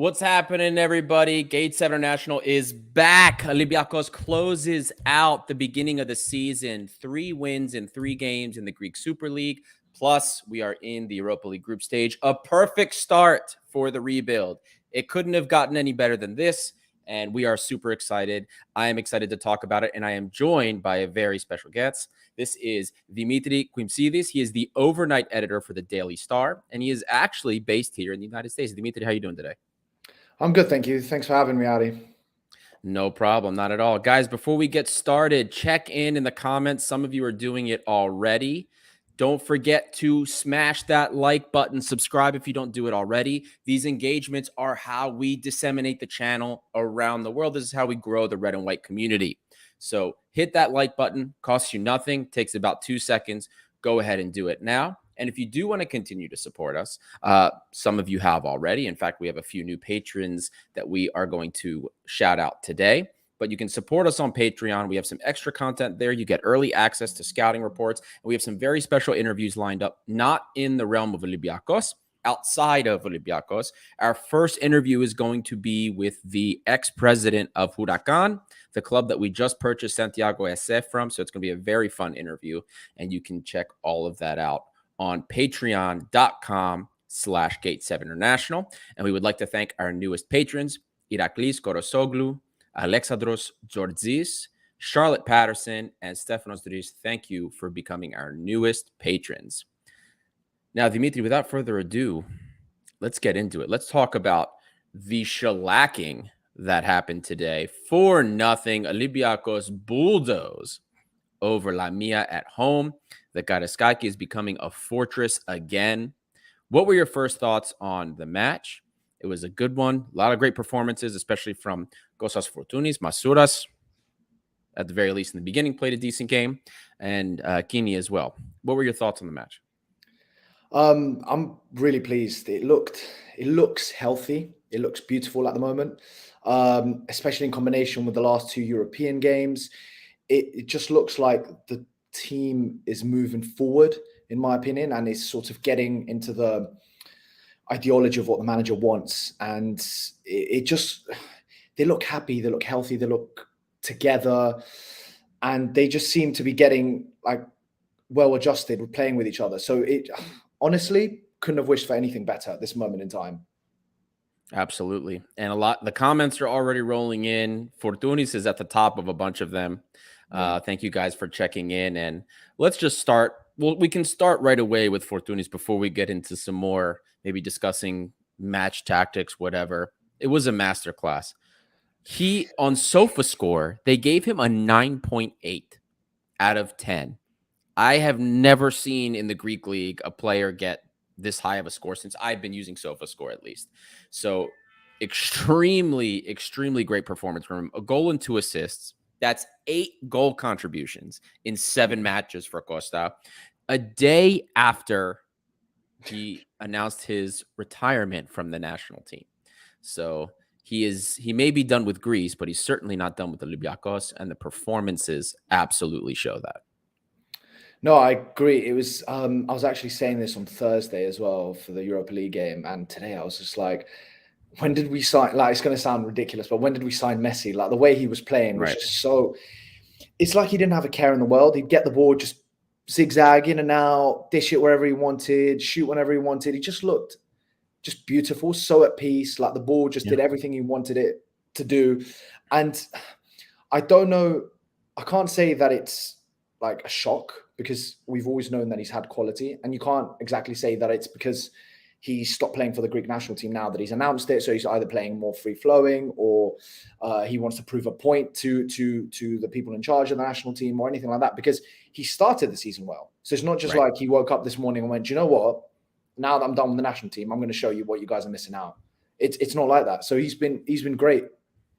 What's happening, everybody? Gate 7 International is back. Olympiacos closes out the beginning of the season. 3 wins in 3 games in the Greek Super League. Plus, we are in the Europa League group stage. A perfect start for the rebuild. It couldn't have gotten any better than this, and we are super excited. I am excited to talk about it, and I am joined by a very special guest. This is Dimitri Quimsidis. He is the overnight editor for the Daily Star, and he is actually based here in the United States. Dimitri, how are you doing today? I'm good, thank you. Thanks for having me, Adi. No problem, not at all. Guys, before we get started, check in the comments. Some of you are doing it already. Don't forget to smash that like button, subscribe if you don't do it already. These engagements are how we disseminate the channel around the world. This is how we grow the red and white community. So hit that like button, costs you nothing, takes about 2 seconds. Go ahead and do it now. And if you do want to continue to support us, some of you have already. In fact, we have a few new patrons that we are going to shout out today. But you can support us on Patreon. We have some extra content there. You get early access to scouting reports. And we have some very special interviews lined up, not in the realm of Olympiacos, outside of Olympiacos. Our first interview is going to be with the ex-president of Huracan, the club that we just purchased Santiago SF from. So it's going to be a very fun interview. And you can check all of that out on patreon.com/Gate7International. And we would like to thank our newest patrons, Iraklis Korosoglu, Alexandros Georgis, Charlotte Patterson, and Stefanos Dries. Thank you for becoming our newest patrons. Now, Dimitri, without further ado, let's get into it. Let's talk about the shellacking that happened today. 4-0, Olympiacos bulldoze over Lamia at home. The Karaiskaki is becoming a fortress again. What were your first thoughts on the match? It was a good one. A lot of great performances, especially from Kostas Fortounis, Masouras, at the very least in the beginning, played a decent game, and Kini as well. What were your thoughts on the match? I'm really pleased. It looks healthy. It looks beautiful at the moment, especially in combination with the last 2 European games. It just looks like the team is moving forward, in my opinion, and is sort of getting into the ideology of what the manager wants. And they look happy, they look healthy, they look together, and they just seem to be getting like well adjusted with playing with each other. So it honestly couldn't have wished for anything better at this moment in time. Absolutely. And the comments are already rolling in. Fortounis is at the top of a bunch of them. Thank you guys for checking in. And let's just start. Well, we can start right away with Fortounis before we get into some more, maybe discussing match tactics, whatever. It was a masterclass. He, on SofaScore, they gave him a 9.8 out of 10. I have never seen in the Greek league a player get this high of a score since I've been using SofaScore, at least. So extremely, extremely great performance from him. A goal and 2 assists. That's 8 goal contributions in 7 matches for Costa. A day after he announced his retirement from the national team. So he may be done with Greece, but he's certainly not done with the Olympiacos, and the performances absolutely show that. No, I agree. It was I was actually saying this on Thursday as well for the Europa League game, and today I was just like, when did we sign? Like, it's going to sound ridiculous, but when did we sign Messi? Like, the way he was playing was just so. It's like he didn't have a care in the world. He'd get the ball, just zigzag in and out, dish it wherever he wanted, shoot whenever he wanted. He just looked just beautiful, so at peace. Like, the ball just did everything he wanted it to do. And I don't know. I can't say that it's like a shock, because we've always known that he's had quality, and you can't exactly say that it's because he stopped playing for the Greek national team now that he's announced it. So he's either playing more free-flowing, or he wants to prove a point to the people in charge of the national team, or anything like that, because he started the season well. So it's not just like he woke up this morning and went, you know what? Now that I'm done with the national team, I'm going to show you what you guys are missing out. It's not like that. So he's been great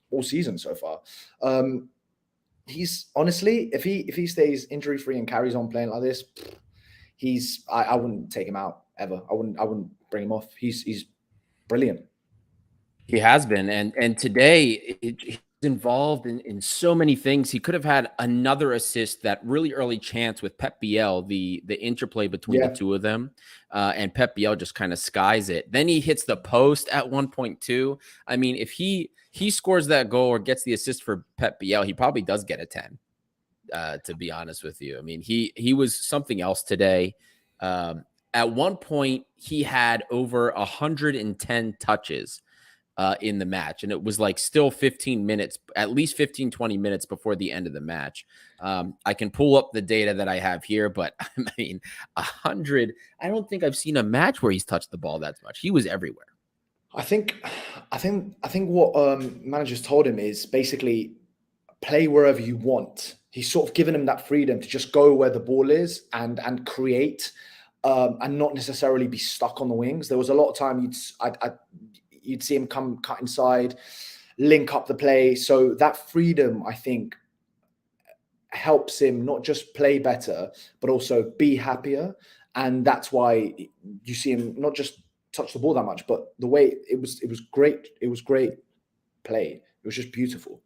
all season so far. He's honestly, if he stays injury free and carries on playing like this, I wouldn't take him out ever. I wouldn't bring him off. He's brilliant. He has been, and today he's involved in so many things. He could have had another assist, that really early chance with Pep Biel, the interplay between the two of them, and Pep Biel just kind of skies it. Then he hits the post at 1.2. I mean, if he scores that goal or gets the assist for Pep Biel, he probably does get a 10. To be honest with you, I mean, he was something else today. At one point, he had over 110 touches in the match, and it was like still 15 minutes, at least 15, 20 minutes before the end of the match. I can pull up the data that I have here, but I mean, 100, I don't think I've seen a match where he's touched the ball that much. He was everywhere. I think what managers told him is basically play wherever you want. He's sort of given him that freedom to just go where the ball is and create, and not necessarily be stuck on the wings. There was a lot of time you'd see him come cut inside, link up the play. So that freedom, I think, helps him not just play better, but also be happier. And that's why you see him not just touch the ball that much, but the way it was great. It was great play. It was just beautiful.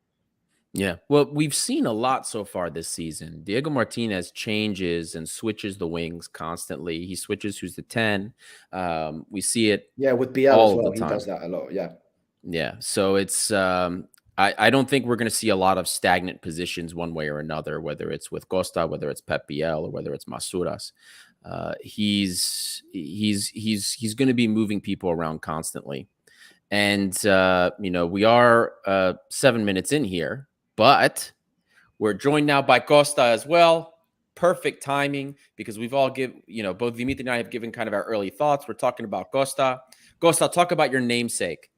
Yeah. Well, we've seen a lot so far this season. Diego Martinez changes and switches the wings constantly. He switches who's the 10. We see it. Yeah, with Biel as well. He does that a lot. Yeah. Yeah. So it's I don't think we're going to see a lot of stagnant positions one way or another, whether it's with Costa, whether it's Pep Biel, or whether it's Masouras. He's going to be moving people around constantly. And we are 7 minutes in here. But we're joined now by Costa as well. Perfect timing, because we've all both Dimitri and I have given kind of our early thoughts. We're talking about Costa. Costa, talk about your namesake.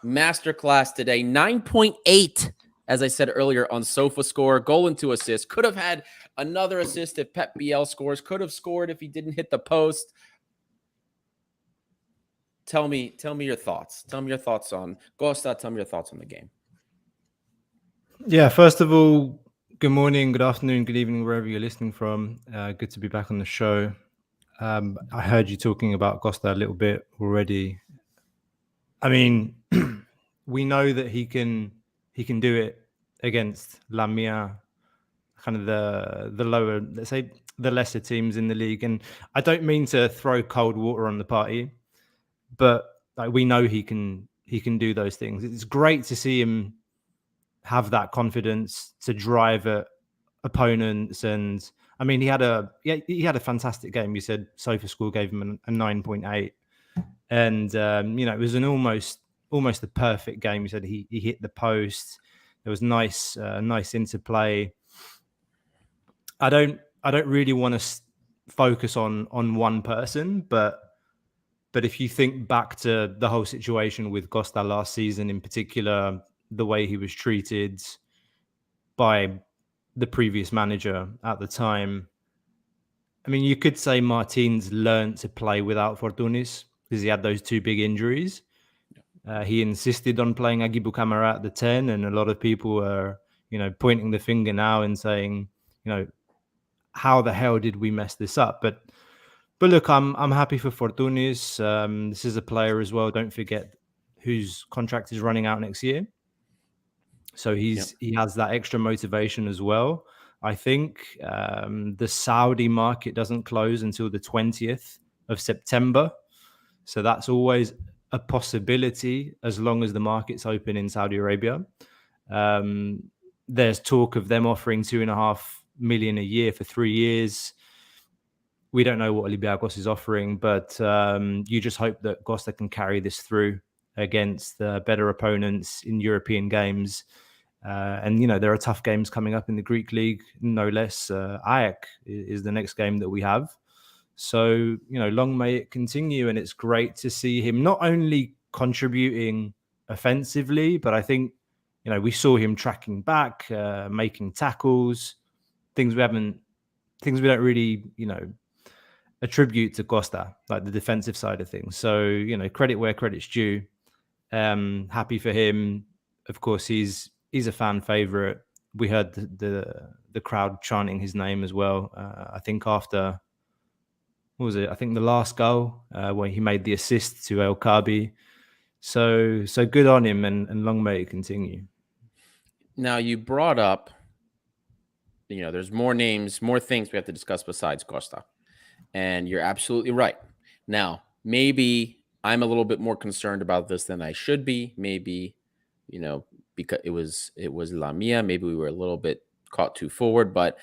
Masterclass today, 9.8, as I said earlier, on Sofa score, goal and 2 assists. Could have had another assist if Pep Biel scores. Could have scored if he didn't hit the post. Tell me your thoughts. Tell me your thoughts on Costa. Tell me your thoughts on the game. Yeah, first of all, good morning, good afternoon, good evening, wherever you're listening from. Good to be back on the show. I heard you talking about Costa a little bit already. I mean, we know that he can do it against Lamia, kind of the lower, let's say, the lesser teams in the league. And I don't mean to throw cold water on the party, but like, we know he can do those things. It's great to see him have that confidence to drive at opponents. And I mean, he had a fantastic game. You said Sofa Score gave him a 9.8, and it was an almost a perfect game. You said he hit the post. There was nice interplay. I don't really want to focus on one person, but if you think back to the whole situation with Costa last season, in particular, the way he was treated by the previous manager at the time. I mean, you could say Martins learned to play without Fortounis because he had those 2 big injuries. He insisted on playing Aguibou Camara at the 10, and a lot of people are, pointing the finger now and saying, how the hell did we mess this up? But look, I'm happy for Fortounis. This is a player as well. Don't forget whose contract is running out next year. So he has that extra motivation as well. I think the Saudi market doesn't close until the 20th of September. So that's always a possibility as long as the market's open in Saudi Arabia. There's talk of them offering 2.5 million a year for 3 years. We don't know what Olympiacos is offering, but you just hope that Costa can carry this through against better opponents in European games. And there are tough games coming up in the Greek league, no less. Ajax is the next game that we have. So, long may it continue. And it's great to see him not only contributing offensively, but I think, we saw him tracking back, making tackles, things we don't really, attribute to Costa, like the defensive side of things. So, credit where credit's due. Happy for him. Of course, he's a fan favorite. We heard the crowd chanting his name as well. I think after, what was it? I think the last goal where he made the assist to El Kabi. So good on him, and long may it continue. Now, you brought up, there's more names, more things we have to discuss besides Costa. And you're absolutely right. Now, maybe I'm a little bit more concerned about this than I should be. Maybe, because it was Lamia. Maybe we were a little bit caught too forward. But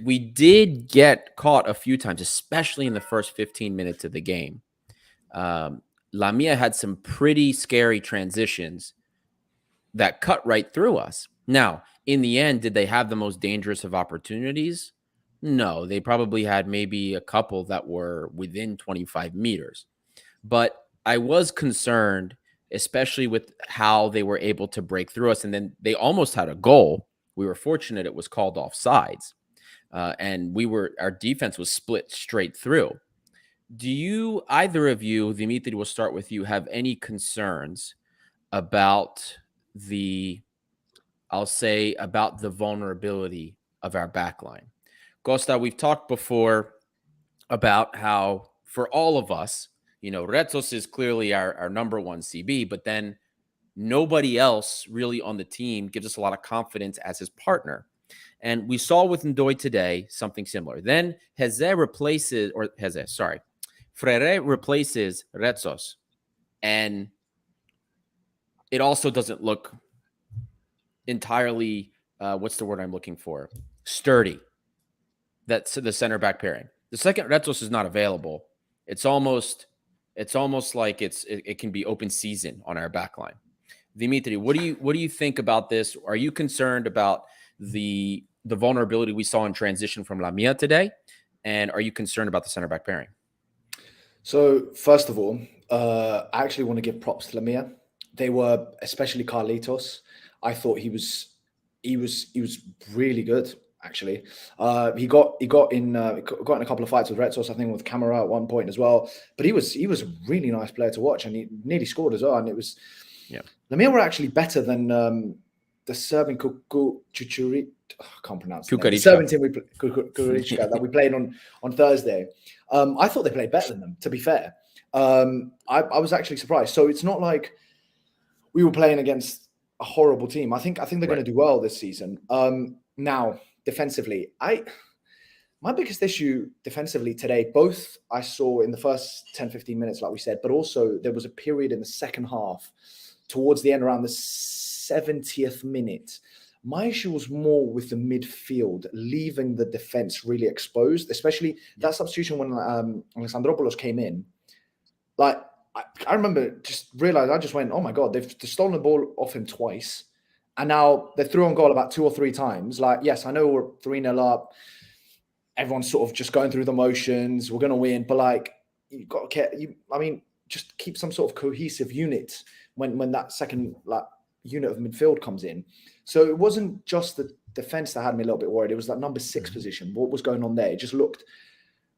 we did get caught a few times, especially in the first 15 minutes of the game. Lamia had some pretty scary transitions that cut right through us. Now, in the end, did they have the most dangerous of opportunities? No, they probably had maybe a couple that were within 25 meters. But I was concerned, especially with how they were able to break through us. And then they almost had a goal. We were fortunate it was called offsides. And our defense was split straight through. Do you, either of you, Dimitri, we'll start with you, have any concerns about about the vulnerability of our backline? Costa, we've talked before about how for all of us, Retzos is clearly our number one CB, but then nobody else really on the team gives us a lot of confidence as his partner. And we saw with Ndoye today something similar. Then Frere replaces Retzos, and it also doesn't look entirely, what's the word I'm looking for? Sturdy. That's the center back pairing. The second Retzos is not available, it's almost like it can be open season on our back line. Dimitri, what do you think about this? Are you concerned about the vulnerability we saw in transition from Lamia today? And are you concerned about the center back pairing? So first of all, I actually want to give props to Lamia. They were, especially Carlitos. I thought he was really good. Actually, he got in a couple of fights with Retzos, I think, with Camera at one point as well. But he was a really nice player to watch, and he nearly scored as well. And it was, Lamia were actually better than the Serbian Kukuchuri. I can't pronounce it. The Serbian team Kukurichka that we played on Thursday. I thought they played better than them. To be fair, I was actually surprised. So it's not like we were playing against a horrible team. I think they're going to do well this season. Now, defensively, my biggest issue defensively today, both I saw in the first 10-15 minutes, like we said, but also there was a period in the second half towards the end, around the 70th minute. My issue was more with the midfield, leaving the defense really exposed, especially that substitution when Alexandropoulos came in. Like, I remember just realized, I just went, oh my God, they've stolen the ball off him twice. And now they threw on goal about 2 or 3 times. Like, yes, I know we're 3-0 up. Everyone's sort of just going through the motions. We're going to win. But like, you've got to care. Just keep some sort of cohesive unit when that second unit of midfield comes in. So it wasn't just the defense that had me a little bit worried. It was that number 6 position. What was going on there? It just looked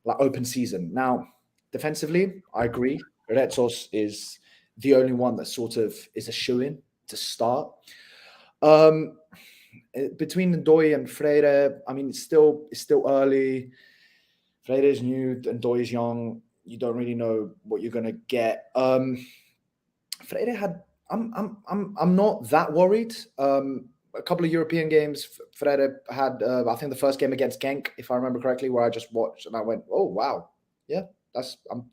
like open season. Now, defensively, I agree. Retzos is the only one that sort of is a shoo-in to start. Between Ndoye and Frere, I mean, it's still early. Frere is new and Ndoye is young. You don't really know what you're gonna get. Frere had. I'm not that worried. A couple of European games, Frere had. I think the first game against Genk, if I remember correctly, where I just watched and I went, "Oh wow, yeah,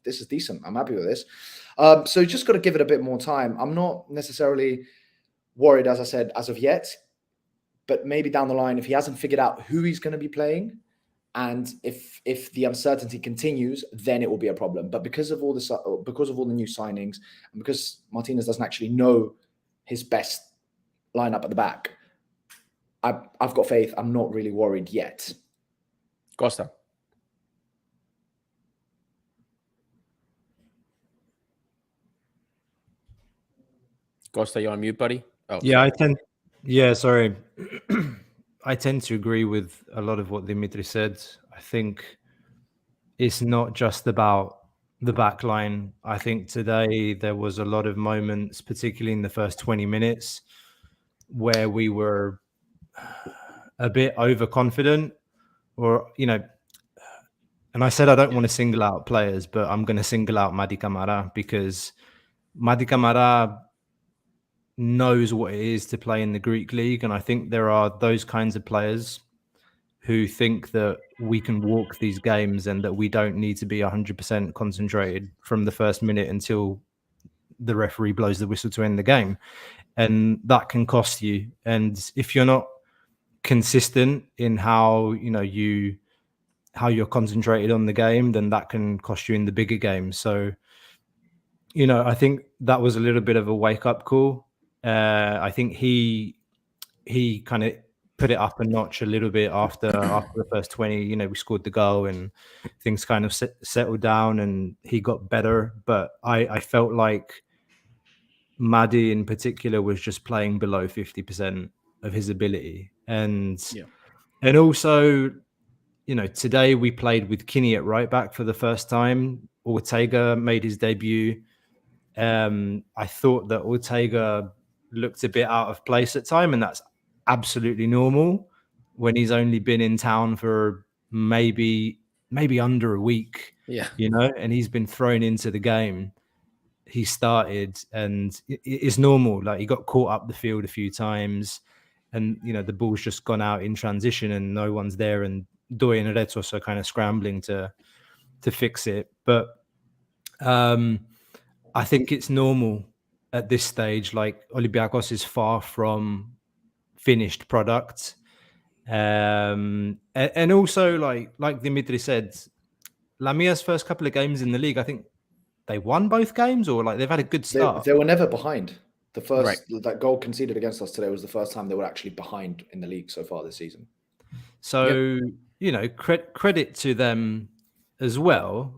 this is decent. I'm happy with this." So you just got to give it a bit more time. I'm not necessarily worried, as I said, as of yet, but maybe down the line, if he hasn't figured out who he's going to be playing, and if the uncertainty continues, then it will be a problem. But because of all the new signings, and because Martinez doesn't actually know his best lineup at the back, I've got faith. I'm not really worried yet. Costa. Costa, you on mute, buddy? Oh, yeah, sorry. I tend to agree with a lot of what Dimitri said. I think it's not just about the back line. I think today there was a lot of moments, particularly in the first 20 minutes, where we were a bit overconfident, or, and I said I don't want to single out players, but I'm going to single out Madi Camara, because Madi Camara knows what it is to play in the Greek league. And I think there are those kinds of players who think that we can walk these games and that we don't need to be 100% concentrated from the first minute until the referee blows the whistle to end the game. And that can cost you. And if you're not consistent in how you're concentrated on the game, then that can cost you in the bigger game. So, I think that was a little bit of a wake-up call. I think he kind of put it up a notch a little bit after the first 20. We scored the goal and things kind of settled down and he got better. But I felt like Maddie in particular was just playing below 50% of his ability. And also, today we played with Kinney at right back for the first time. Ortega made his debut. I thought that Ortega looked a bit out of place at time, and that's absolutely normal when he's only been in town for maybe under a week. And he's been thrown into the game. He started, and it's normal. Like, he got caught up the field a few times, and the ball's just gone out in transition, and no one's there. And Doi and Retos are kind of scrambling to fix it. But I think it's normal at this stage. Like, Olympiacos is far from finished product, and also like Dimitri said, Lamia's first couple of games in the league, I think they won both games, or they've had a good start. They were never behind. The first that goal conceded against us today was the first time they were actually behind in the league so far this season. So credit to them as well.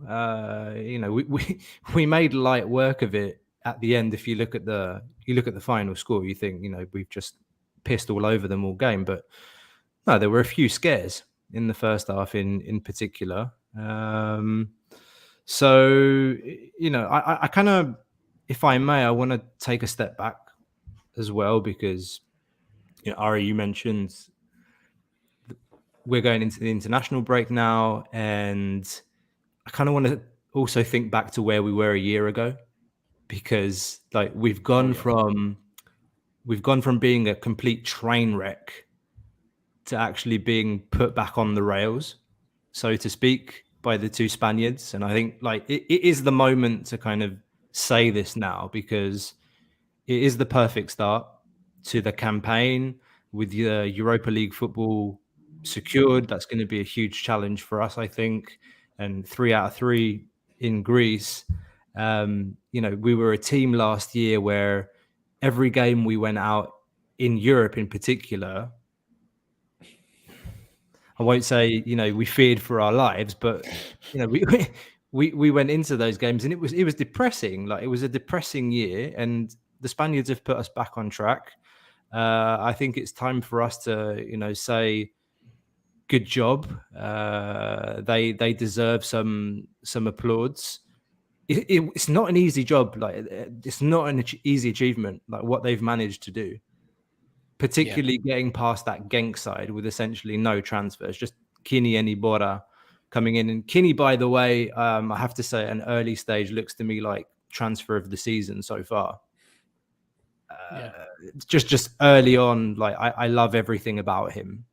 We made light work of it at the end. If you look at the final score, you think we've just pissed all over them all game. But no, there were a few scares in the first half in particular. So, I kind of, if I may, I want to take a step back as well, because, Ari, you mentioned we're going into the international break now, and I kind of want to also think back to where we were a year ago, because we've gone from being a complete train wreck to actually being put back on the rails, so to speak, by the two Spaniards. And I think it is the moment to kind of say this now, because it is the perfect start to the campaign with the Europa League football secured. That's going to be a huge challenge for us, I think. And 3 out of 3 in Greece. We were a team last year where every game we went out in Europe in particular, I won't say, we feared for our lives, but, we went into those games and it was depressing. It was a depressing year, and the Spaniards have put us back on track. I think it's time for us to, say good job. They deserve some applauds. It's not an easy job. It's not an easy achievement, what they've managed to do. Particularly getting past that Genk side with essentially no transfers, just Kinney and Iborra coming in. And Kinney, by the way, I have to say, at an early stage, looks to me like transfer of the season so far. Just early on, I love everything about him.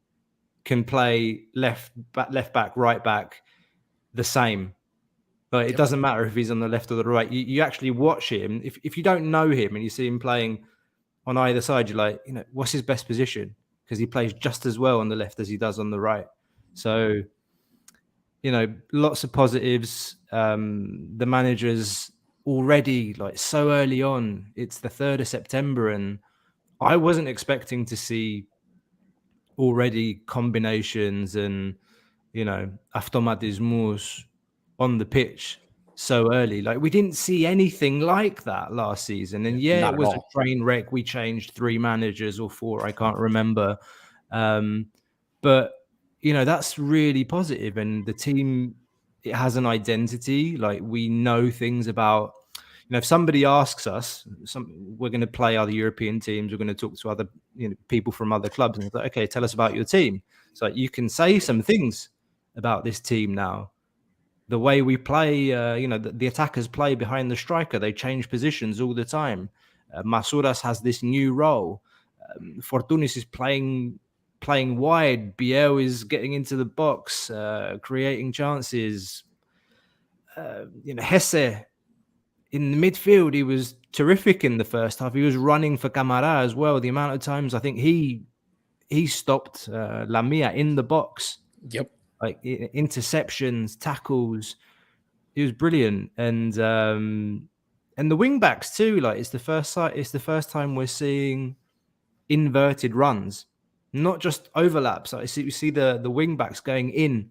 Can play left back, right back, the same. But it doesn't matter if he's on the left or the right. You actually watch him. If you don't know him and you see him playing on either side, you're like, what's his best position? Because he plays just as well on the left as he does on the right. So, lots of positives. The manager's already so early on. It's the 3rd of September, and I wasn't expecting to see already combinations and, automatismos on the pitch so early. We didn't see anything like that last season. And it was a train wreck. We changed 3 managers or 4, I can't remember. But that's really positive. And the team, it has an identity. We know things about, if somebody asks us, we're going to play other European teams, we're going to talk to other people from other clubs, and it's like, okay, tell us about your team. So you can say some things about this team now. The way we play, the attackers play behind the striker. They change positions all the time. Masuras has this new role. Fortounis is playing wide. Biel is getting into the box, creating chances. Hesse in the midfield, he was terrific in the first half. He was running for Camara as well. The amount of times I think he stopped Lamia in the box. Yep. Like interceptions, tackles. He was brilliant, and the wing backs too. Like it's the first time we're seeing inverted runs, not just overlaps. Like we see the wing backs going in.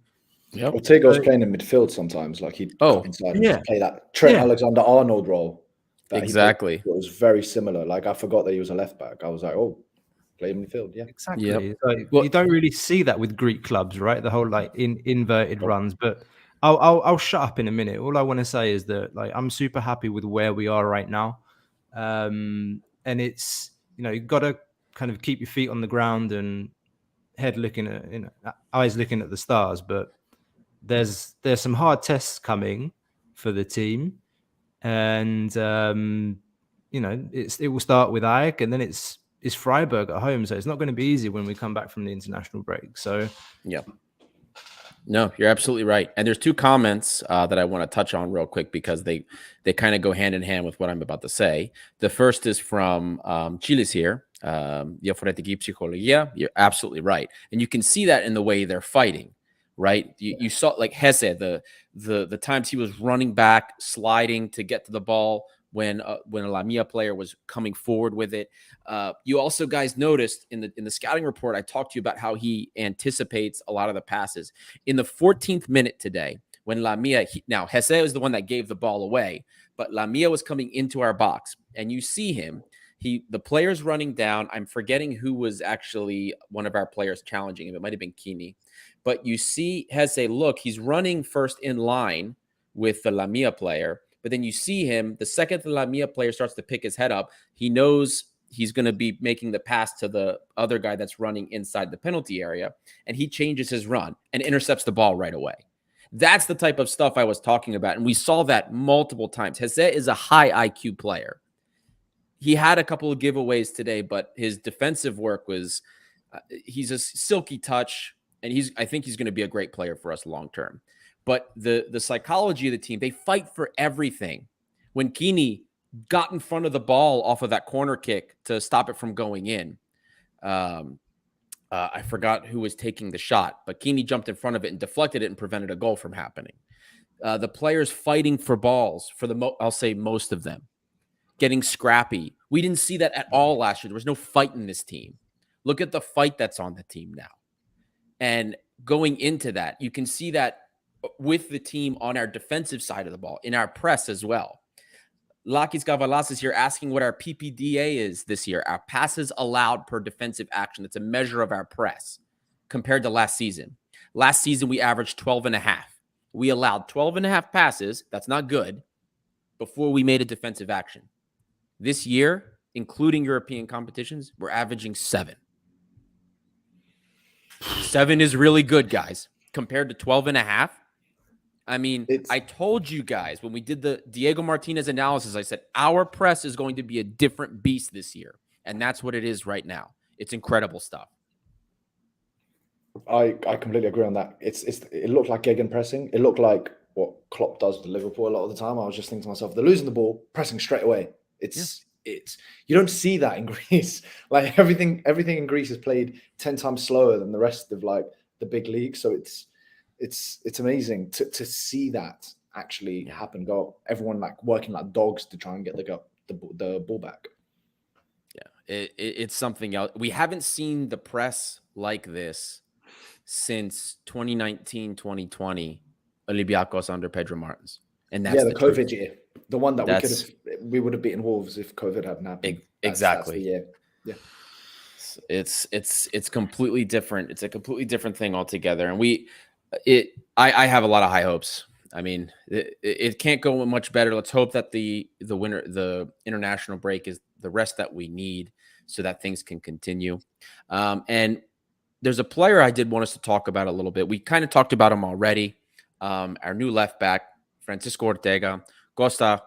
Yep. Ortega was playing in midfield sometimes, like he'd come inside and just play that Trent Alexander-Arnold role. Exactly. It was very similar. Like I forgot that he was a left back. I was like, oh, play in midfield. Yeah, exactly. Yep. Like, you don't really see that with Greek clubs, right? The whole like inverted runs. But I'll shut up in a minute. All I want to say is that like I'm super happy with where we are right now, and it's you've got to kind of keep your feet on the ground and head looking at eyes looking at the stars. But there's some hard tests coming for the team, and it will start with Ajax, and then it's Freiburg at home, so it's not going to be easy when we come back from the international break. So yeah, no, you're absolutely right. And there's two comments that I want to touch on real quick because they kind of go hand in hand with what I'm about to say. The first is from Chiles here. Jovetic Psychologia. You're absolutely right, and you can see that in the way they're fighting. Right, you saw like Hesse, the times he was running back, sliding to get to the ball when a Lamia player was coming forward with it. You also guys noticed in the scouting report, I talked to you about how he anticipates a lot of the passes. In the 14th minute today, when Lamia, now Hesse was the one that gave the ball away, but Lamia was coming into our box, and you see him. The player's running down. I'm forgetting who was actually one of our players challenging him. It might have been Kini. But you see Hesse, look, he's running first in line with the Lamia player. But then you see him, the second the Lamia player starts to pick his head up, he knows he's going to be making the pass to the other guy that's running inside the penalty area. And he changes his run and intercepts the ball right away. That's the type of stuff I was talking about. And we saw that multiple times. Hesse is a high IQ player. He had a couple of giveaways today, but his defensive work was, he's a silky touch. And I think he's going to be a great player for us long term. But the psychology of the team, they fight for everything. When Kini got in front of the ball off of that corner kick to stop it from going in, I forgot who was taking the shot, but Kini jumped in front of it and deflected it and prevented a goal from happening. The players fighting for balls, I'll say most of them, getting scrappy. We didn't see that at all last year. There was no fight in this team. Look at the fight that's on the team now. And going into that, you can see that with the team on our defensive side of the ball, in our press as well. Lakis Gavalas is here asking what our PPDA is this year, our passes allowed per defensive action. It's a measure of our press compared to last season. Last season, we averaged 12.5. We allowed 12.5 passes. That's not good. Before we made a defensive action. This year, including European competitions, we're averaging 7. 7 is really good, guys, compared to 12.5. I mean, I told you guys when we did the Diego Martinez analysis, I said our press is going to be a different beast this year. And that's what it is right now. It's incredible stuff. I completely agree on that. It looked like gegenpressing. It looked like what Klopp does with Liverpool a lot of the time. I was just thinking to myself, they're losing the ball, pressing straight away. You don't see that in Greece. Like everything in Greece is played 10 times slower than the rest of like the big league. So it's amazing to see that actually happen. Go everyone like working like dogs to try and get the ball back. Yeah, it's something else. We haven't seen the press like this since 2019, 2020, Olympiacos under Pedro Martins. And that's the COVID year. The one that we would have beaten Wolves if COVID hadn't happened. Exactly. That's the year. Yeah. It's completely different. It's a completely different thing altogether. And I have a lot of high hopes. I mean, it can't go much better. Let's hope that the international break is the rest that we need so that things can continue. And there's a player I did want us to talk about a little bit. We kind of talked about him already. Our new left back, Francisco Ortega. Costa,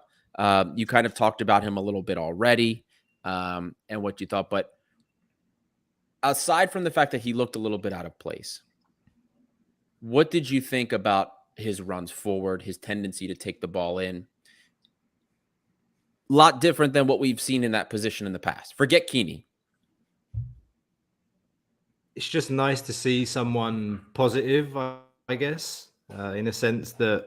you kind of talked about him a little bit already. and what you thought. But aside from the fact that he looked a little bit out of place, what did you think about his runs forward, his tendency to take the ball in? A lot different than what we've seen in that position in the past. Forget Keeney. It's just nice to see someone positive, I guess, in a sense that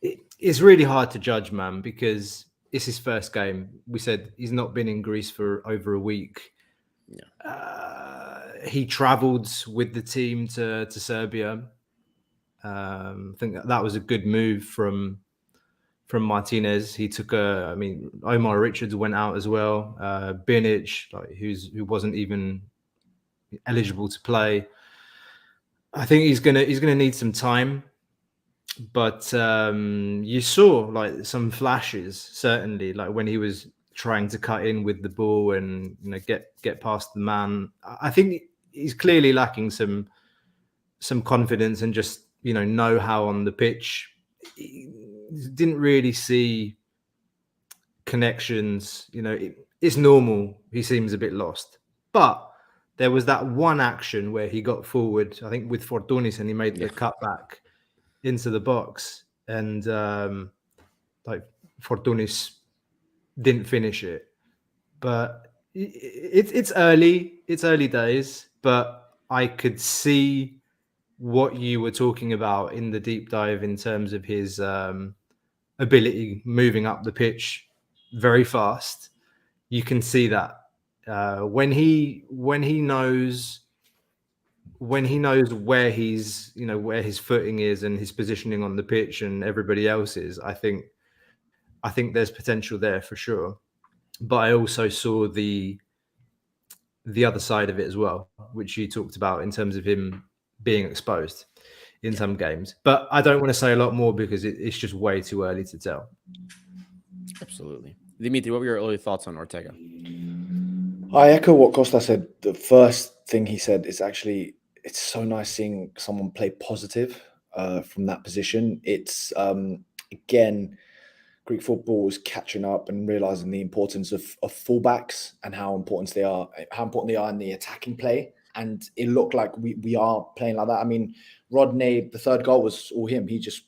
it's really hard to judge, man, because it's his first game. We said he's not been in Greece for over a week. Yeah. He traveled with the team to Serbia. I think that was a good move from Martinez. He took Omar Richards went out as well. Binic, who wasn't even eligible to play. I think he's gonna need some time, but you saw like some flashes, certainly, like when he was trying to cut in with the ball and get past the man. I think he's clearly lacking some confidence and just know-how on the pitch. He didn't really see connections. It's normal. He seems a bit lost, but there was that one action where he got forward, I think with Fortounis, and he made the cutback into the box, and Fortounis didn't finish it. But it's early days, but I could see what you were talking about in the deep dive in terms of his ability moving up the pitch very fast. You can see that when he knows where he's where his footing is and his positioning on the pitch and everybody else's. I think there's potential there for sure. But I also saw the other side of it as well, which you talked about in terms of him being exposed in some games. But I don't want to say a lot more because it's just way too early to tell. Absolutely. Dimitri, what were your early thoughts on Ortega? I echo what Costa said. The first thing he said is actually, it's so nice seeing someone play positive from that position. It's, again, Greek football is catching up and realizing the importance of fullbacks and how important they are in the attacking play. And it looked like we are playing like that. I mean, Rodney, the third goal was all him. He just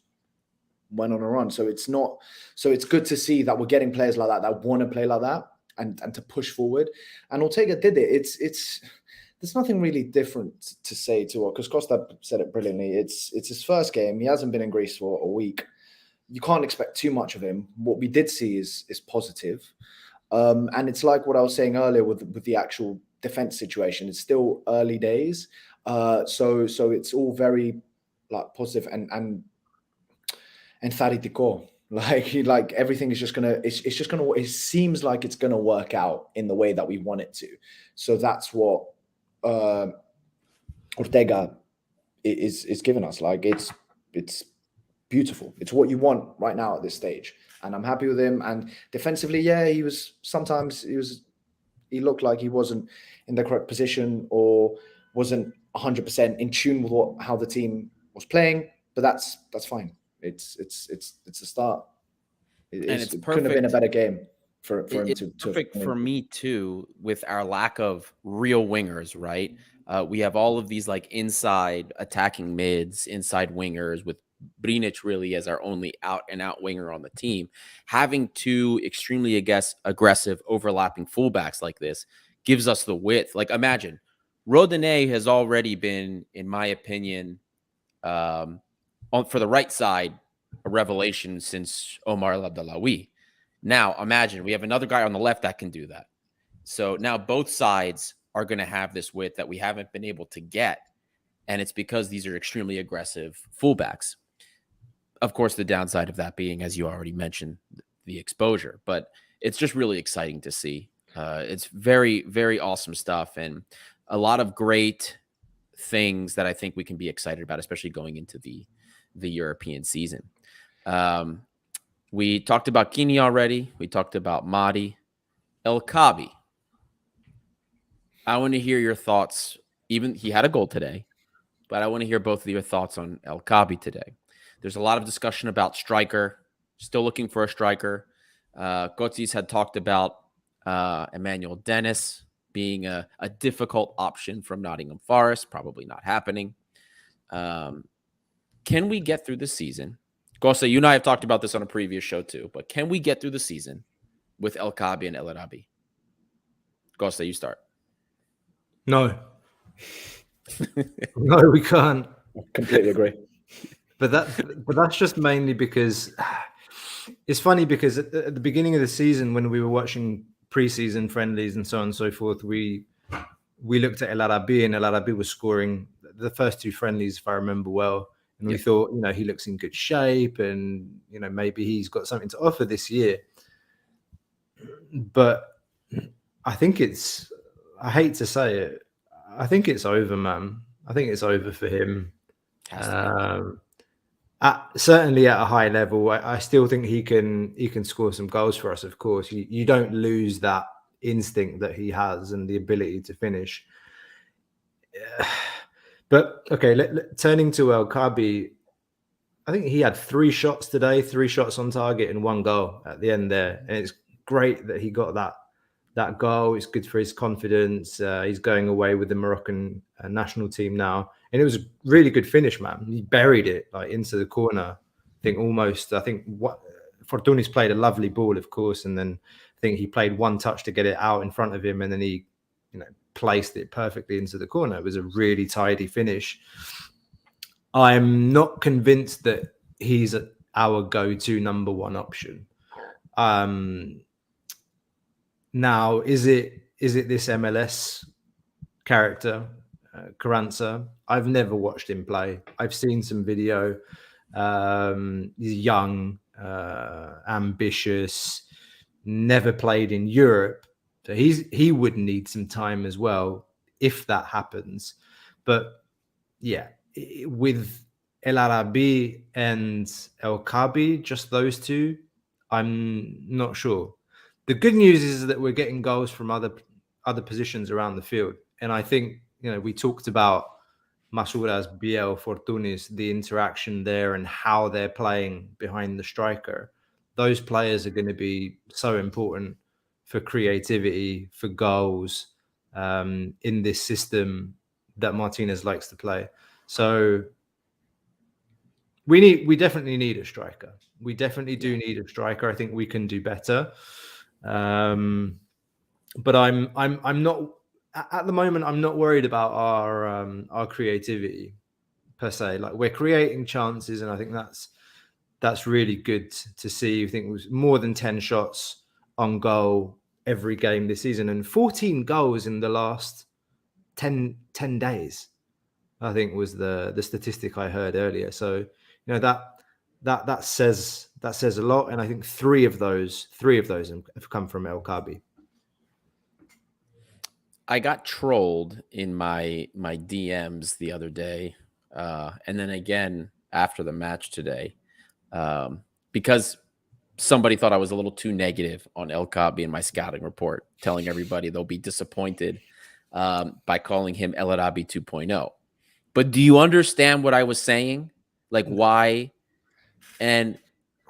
went on a run. So it's good to see that we're getting players like that want to play like that and to push forward. And Ortega did it. There's nothing really different to say to it, because Costa said it brilliantly. It's his first game. He hasn't been in Greece for a week. You can't expect too much of him. What we did see is positive. And it's like what I was saying earlier with the actual defense situation. It's still early days. So it's all very like positive and entharitico. Like everything is just gonna. It seems like it's gonna work out in the way that we want it to. So that's what Ortega is giving us. Like it's beautiful. It's what you want right now at this stage, and I'm happy with him. And defensively, yeah, he looked like he wasn't in the correct position or wasn't 100% in tune with how the team was playing. But that's fine. It's a start. It couldn't have been a better game for him it's perfect for me too, with our lack of real wingers, right? We have all of these like inside attacking mids, inside wingers, with Binic really as our only out-and-out winger on the team. Having two extremely aggressive overlapping fullbacks like this gives us the width. Like imagine, Rodinei has already been, in my opinion, for the right side, a revelation since Omar Labdalawi. Now, imagine we have another guy on the left that can do that. So now both sides are going to have this width that we haven't been able to get. And it's because these are extremely aggressive fullbacks. Of course, the downside of that being, as you already mentioned, the exposure. But it's just really exciting to see. It's very, very awesome stuff. And a lot of great things that I think we can be excited about, especially going into the European season. We talked about Kini already. We talked about Madi. El Kabi. I want to hear your thoughts. Even he had a goal today, but I want to hear both of your thoughts on El Kabi today. There's a lot of discussion about striker. Still looking for a striker. Kotsis had talked about Emmanuel Dennis being a difficult option from Nottingham Forest, probably not happening. Can we get through the season? Gosa, you and I have talked about this on a previous show too, but can we get through the season with El Kaabi and El Arabi? Gosa, you start. No. No, we can't. Completely agree. But that's just mainly because it's funny, because at the beginning of the season, when we were watching preseason friendlies and so on and so forth, we looked at El Arabi, and El Arabi was scoring the first 2 friendlies, if I remember well. And we thought, he looks in good shape, and, maybe he's got something to offer this year. But I think I hate to say it, I think it's over, man. I think it's over for him. Certainly at a high level, I still think he can score some goals for us. Of course, you don't lose that instinct that he has and the ability to finish. But okay, turning to El Kaabi, I think he had 3 shots today, 3 shots on target and 1 goal at the end there, and it's great that he got that goal. It's good for his confidence. He's going away with the Moroccan national team now. And it was a really good finish, man. He buried it into the corner. I think Fortounis played a lovely ball, of course. And then I think he played 1 touch to get it out in front of him. And then he, placed it perfectly into the corner. It was a really tidy finish. I'm not convinced that he's our go-to number 1 option. Now, is it this MLS character, Carranza? I've never watched him play. I've seen some video. He's young, ambitious, never played in Europe. So he would need some time as well if that happens. But yeah, with El Arabi and El Kaabi, just those 2, I'm not sure. The good news is that we're getting goals from other positions around the field. And I think, we talked about Masuras, Biel, Fortounis, the interaction there and how they're playing behind the striker. Those players are going to be so important for creativity, for goals, in this system that Martinez likes to play. So we definitely need a striker. We definitely do need a striker. I think we can do better. But I'm not at the moment. I'm not worried about our creativity per se. We're creating chances, and I think that's really good to see. I think it was more than 10 shots on goal every game this season, and 14 goals in the last 10 days. I think was the statistic I heard earlier. So that says a lot, and I think three of those have come from El Kaabi. I got trolled in my DMs the other day, and then again after the match today, because somebody thought I was a little too negative on El Kaabi in my scouting report, telling everybody they'll be disappointed by calling him El Arabi 2.0. But do you understand what I was saying? Like why? And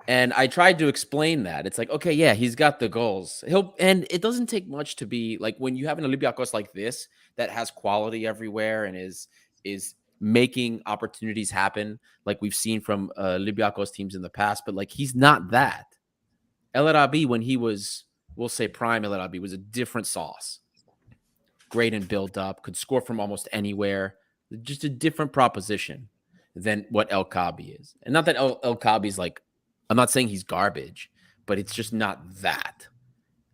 I tried to explain that. It's like, okay, yeah, he's got the goals. And it doesn't take much to be like when you have an Olympiacos like this that has quality everywhere and is making opportunities happen, like we've seen from Olympiacos teams in the past. But like he's not that. El Arabi, when he was, we'll say prime El Arabi, was a different sauce. Great and built up, could score from almost anywhere. Just a different proposition than what El Kaabi is. And not that El Kaabi's like, I'm not saying he's garbage, but it's just not that.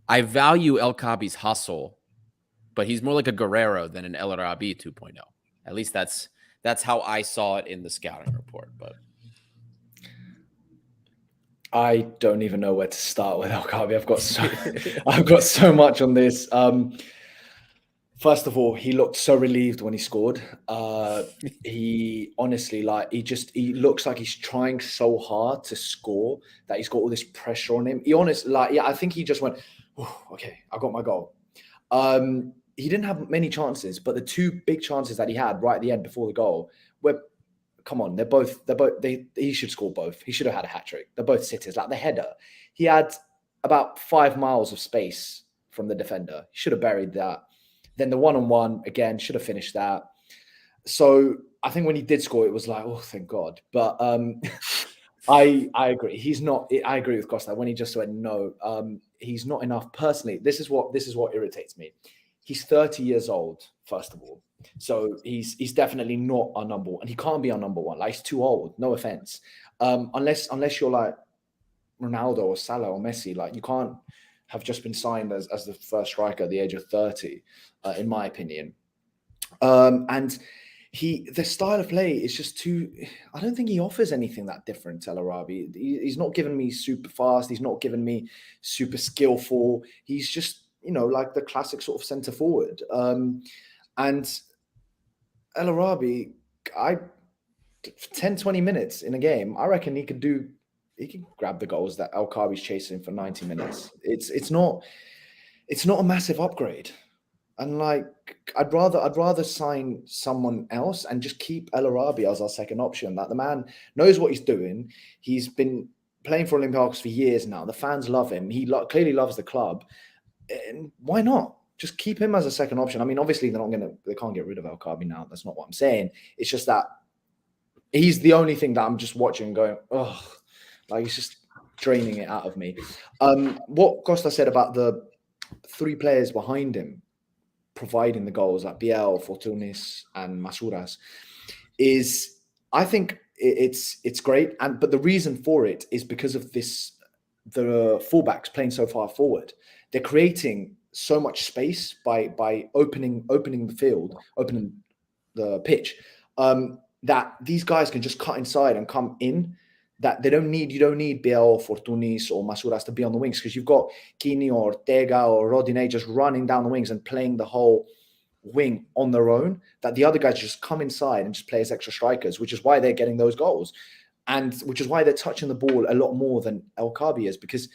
I value El Kaabi's hustle, but he's more like a Guerrero than an El Arabi 2.0. At least that's how I saw it in the scouting report. But I don't even know where to start with El Kaabi. I've got so much on this. First of all, he looked so relieved when he scored. He honestly, he looks like he's trying so hard to score that he's got all this pressure on him. I think he just went, oh, okay, I got my goal. He didn't have many chances, but the two big chances that he had right at the end before the goal were, come on, he should score both. He should have had a hat trick. They're both sitters. Like the header, he had about 5 miles of space from the defender. He should have buried that. Then the one-on-one, again, should have finished that. So I think when he did score, it was like, oh, thank God. But I agree. He's not. I agree with Costa when he just went no. He's not enough. Personally, this is what irritates me. He's 30 years old, first of all. So he's definitely not our number one. And he can't be our number one. Like, he's too old. No offense. Unless you're like Ronaldo or Salah or Messi, like, you can't have just been signed as the first striker at the age of 30, in my opinion. And the style of play is just too. I don't think he offers anything that different. El Arabi. He's not giving me super fast. He's not giving me super skillful. He's just, like the classic sort of centre forward. And El Arabi, 10, 20 minutes in a game, I reckon he could grab the goals that El Kaabi's chasing for 90 minutes. It's not a massive upgrade. And like, I'd rather sign someone else and just keep El Arabi as our second option. Like, the man knows what he's doing. He's been playing for Olympiacos for years now. The fans love him. He clearly loves the club. And why not? Just keep him as a second option. I mean, obviously they can't get rid of El Kaabi now. That's not what I'm saying. It's just that he's the only thing that I'm just watching and going, oh, like, he's just draining it out of me. What Costa said about the three players behind him providing the goals, like Biel, Fortounis, and Masuras, is, I think it's great. But the reason for it is because of the fullbacks playing so far forward. They're creating so much space by opening the field, opening the pitch, that these guys can just cut inside and come in. That you don't need Biel, Fortounis, or Masuras to be on the wings, because you've got Kini or Ortega or Rodinei just running down the wings and playing the whole wing on their own, that the other guys just come inside and just play as extra strikers, which is why they're getting those goals, and which is why they're touching the ball a lot more than El Kaabi is, because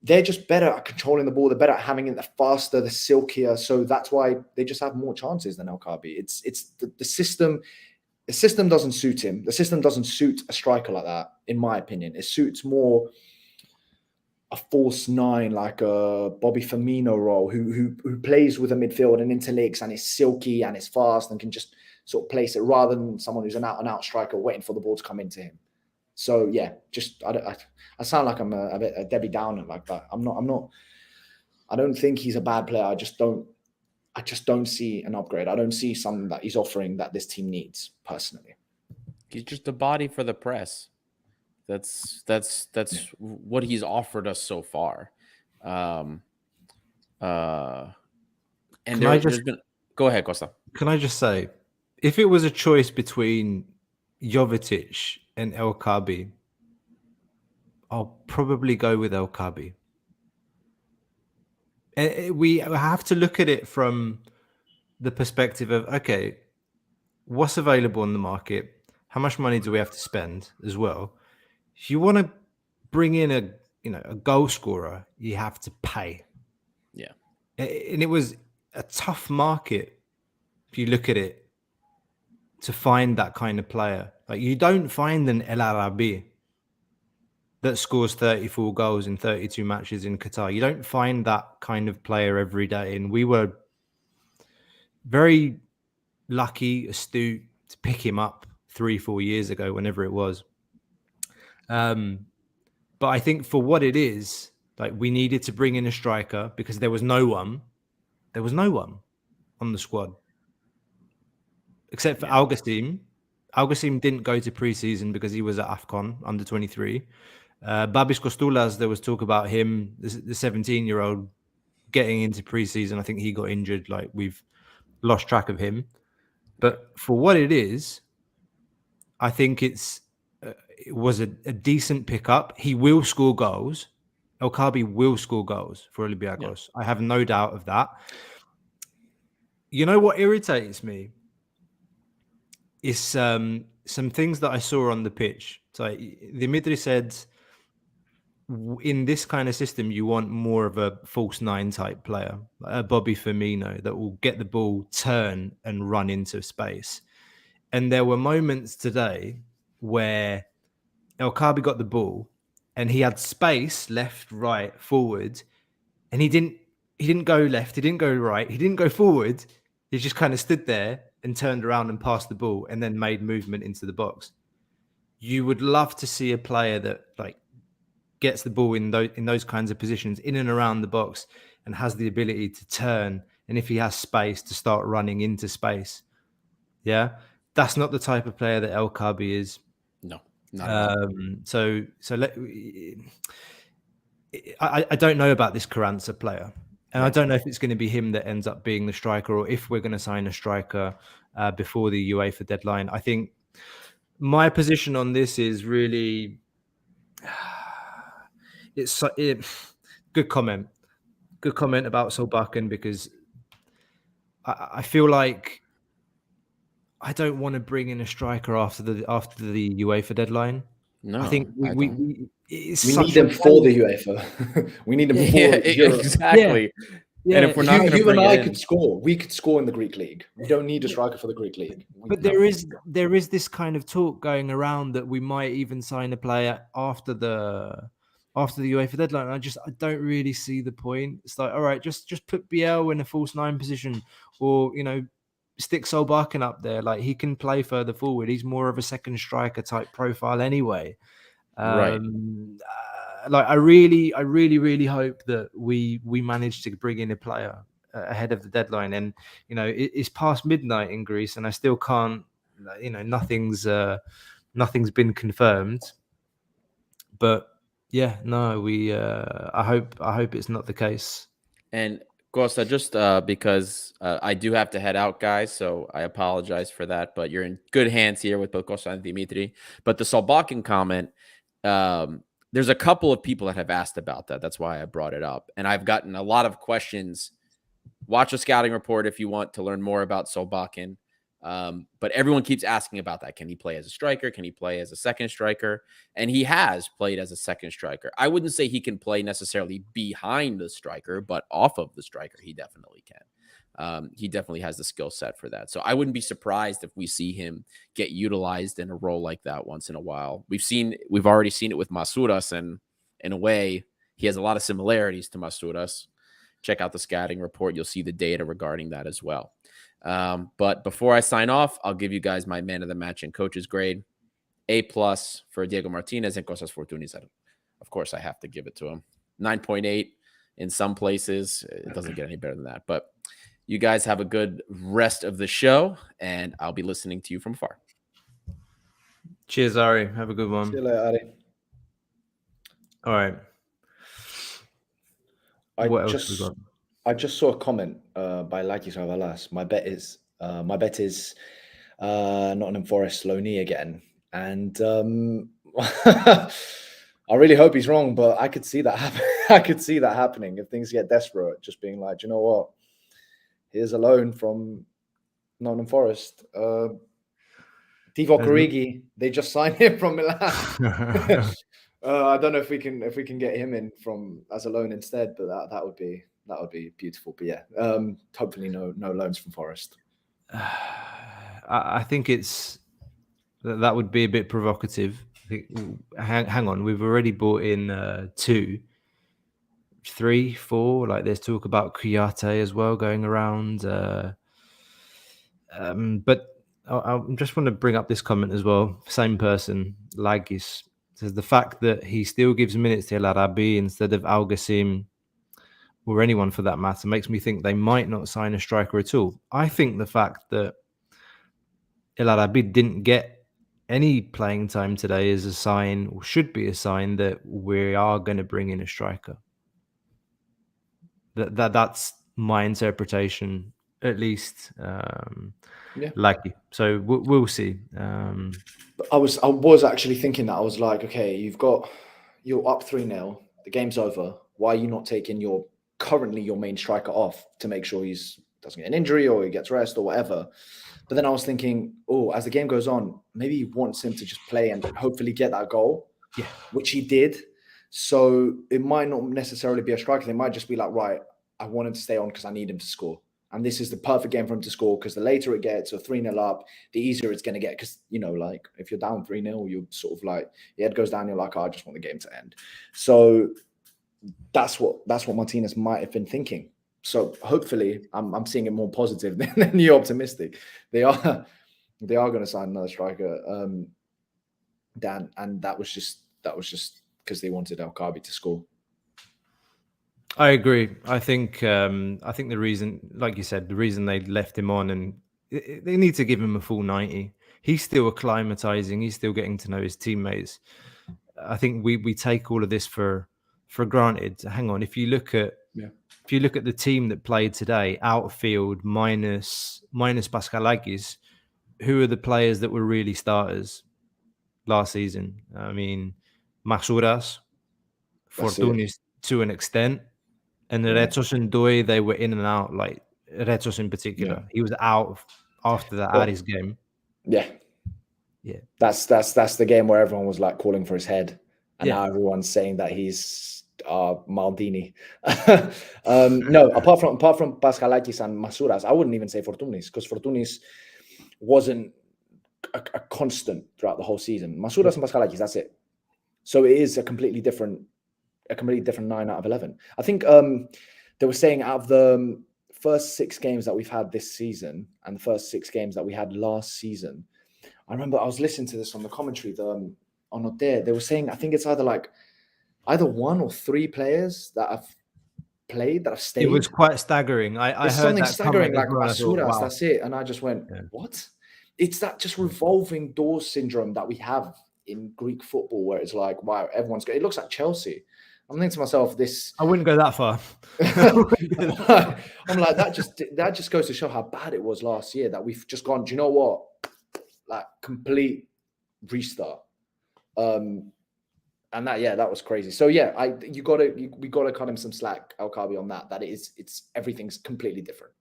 they're just better at controlling the ball. They're better at having it, the faster, the silkier. So that's why they just have more chances than El Kaabi. It's the system. The system doesn't suit him. The system doesn't suit a striker like that, in my opinion. It suits more a false nine, like a Bobby Firmino role, who plays with a midfield and interlinks and is silky and is fast and can just sort of place it, rather than someone who's an out-and-out striker waiting for the ball to come into him. So yeah, just I sound like I'm a bit a Debbie Downer like that. I'm not. I don't think he's a bad player. I just don't see an upgrade. I don't see something that he's offering that this team needs, personally. He's just a body for the press. That's what he's offered us so far. And there's been. Go ahead, Costa. Can I just say, if it was a choice between Jovetic and El Kaabi, I'll probably go with El Kaabi. We have to look at it from the perspective of, okay, what's available on the market? How much money do we have to spend as well? If you want to bring in a goal scorer, you have to pay. Yeah. And it was a tough market, if you look at it, to find that kind of player. Like, you don't find an El Arabi that scores 34 goals in 32 matches in Qatar. You don't find that kind of player every day. And we were very lucky, astute to pick him up 3-4 years ago, whenever it was. But I think for what it is, like, we needed to bring in a striker because there was no one on the squad except for Alguacim. Alguacim didn't go to preseason because he was at AFCON under 23. Babis Costulas, there was talk about him, the 17-year-old, getting into preseason. I think he got injured. Like, we've lost track of him. But for what it is, I think it was a decent pickup. He will score goals. El Kaabi will score goals for Olympiacos. Yeah. I have no doubt of that. You know what irritates me is some things that I saw on the pitch. So Dimitri said, in this kind of system, you want more of a false nine type player, a Bobby Firmino that will get the ball, turn and run into space. And there were moments today where El Kaabi got the ball and he had space left, right, forward, and he didn't he didn't go left, he didn't go right, he didn't go forward. He just kind of stood there and turned around and passed the ball and then made movement into the box. You would love to see a player that like gets the ball in those kinds of positions in and around the box and has the ability to turn, and if he has space, to start running into space. Yeah, that's not the type of player that El Kabi is. No, not at all. I don't know about this Carranza player, and Yeah. I don't know if it's going to be him that ends up being the striker, or if we're going to sign a striker before the UEFA deadline. I think my position on this is really, good comment about Solbakken, because I feel like I don't want to bring in a striker after the UEFA deadline. No, I think we need them for the UEFA. We need them for Europe. Exactly. Yeah. And if we're not going to you bring and I in... could score. We could score in the Greek league. We don't need a striker for the Greek league. But there is this kind of talk going around that we might even sign a player after the UEFA deadline. I don't really see the point. It's like, all right, just put BL in a false 9 position, or stick Solbakken up there. Like, he can play further forward. He's more of a second striker type profile anyway. Right. Like, I really hope that we manage to bring in a player ahead of the deadline. And it's past midnight in Greece, and I still can't. Nothing's been confirmed. But yeah, no, I hope it's not the case. And Costa, just because I do have to head out, guys, so I apologize for that. But you're in good hands here with both Costa and Dimitri. But the Solbakken comment. There's a couple of people that have asked about that. That's why I brought it up. And I've gotten a lot of questions. Watch the scouting report if you want to learn more about Solbakken. But everyone keeps asking about that. Can he play as a striker? Can he play as a second striker? And he has played as a second striker. I wouldn't say he can play necessarily behind the striker, but off of the striker, he definitely can. He definitely has the skill set for that. So I wouldn't be surprised if we see him get utilized in a role like that once in a while. We've already seen it with Masouras, and in a way, he has a lot of similarities to Masouras. Check out the scouting report. You'll see the data regarding that as well. But before I sign off, I'll give you guys my man of the match and coach's grade. A+ for Diego Martinez and Costas Fortounis. Of course, I have to give it to him. 9.8 in some places. It doesn't get any better than that. But you guys have a good rest of the show, and I'll be listening to you from afar. Cheers, Ari. Have a good one. See you later, Ari. All right. I just saw a comment by Lakis Ravalas. My bet is Nottingham Forest Loney again, and I really hope he's wrong, but I could see that happen. I could see that happening if things get desperate. Just being like, you know what? Here's a loan from Nottingham Forest. Divock Origi, they just signed him from Milan. I don't know if we can get him in from as a loan instead, but that would be beautiful. But yeah, hopefully no loans from Forest. I think that would be a bit provocative. Hang on, we've already brought in 2, 3, 4. Like, there's talk about Kouyaté as well going around. But I just want to bring up this comment as well. Same person, Lagis, says the fact that he still gives minutes to El Arabi instead of Al Gassim, or anyone for that matter, makes me think they might not sign a striker at all. I think the fact that El Arabi didn't get any playing time today is a sign, or should be a sign, that we are going to bring in a striker. That's my interpretation, at least. Likely. So we'll see. I was actually thinking that. I was like, okay, you're up 3-0. The game's over. Why are you not taking your main striker off to make sure he doesn't get an injury or he gets rest or whatever? But then I was thinking, as the game goes on, maybe he wants him to just play and hopefully get that goal, which he did. So it might not necessarily be a striker. They might just be like, right, I want him to stay on because I need him to score. And this is the perfect game for him to score, because the later it gets, or 3-0 up, the easier it's going to get. Because, like, if you're down 3-0, you're sort of like, your head goes down, you're like, I just want the game to end. So that's what Martinez might have been thinking. So hopefully, I'm seeing it more positive than you're optimistic. They are going to sign another striker, Dan, and that was just because they wanted Alkabi to score. I agree. I think the reason, like you said, the reason they left him on, and they need to give him a full 90. He's still acclimatizing. He's still getting to know his teammates. I think we take all of this for granted. Hang on, if you look at the team that played today, outfield minus Paskalakis, who are the players that were really starters last season? I mean, Masuras, Fortounis to an extent, and the Retos and Doi, they were in and out. Like Retos in particular, he was out after the Aris game. Yeah. That's the game where everyone was like calling for his head, and now everyone's saying that he's Maldini. No, apart from Paskalakis and Masuras, I wouldn't even say Fortounis, because Fortounis wasn't a constant throughout the whole season. Masuras and Paskalakis, that's it. So it is a completely different 9 out of 11. I think they were saying out of the first 6 games that we've had this season and the first 6 games that we had last season, I remember I was listening to this on the commentary on Ortega. They were saying, I think it's either 1 or 3 players that have played, that have stayed. It was quite staggering. I heard something that staggering, like Masuras, wow. That's it. And I just went, what? It's that just revolving door syndrome that we have in Greek football, where it's like, wow, everyone's good. It looks like Chelsea. I'm thinking to myself, I wouldn't go that far. I'm like, that just goes to show how bad it was last year, that we've just gone, do you know what? Like, complete restart. And that was crazy. So yeah, we gotta cut him some slack, Alkabi, on that. That everything's completely different,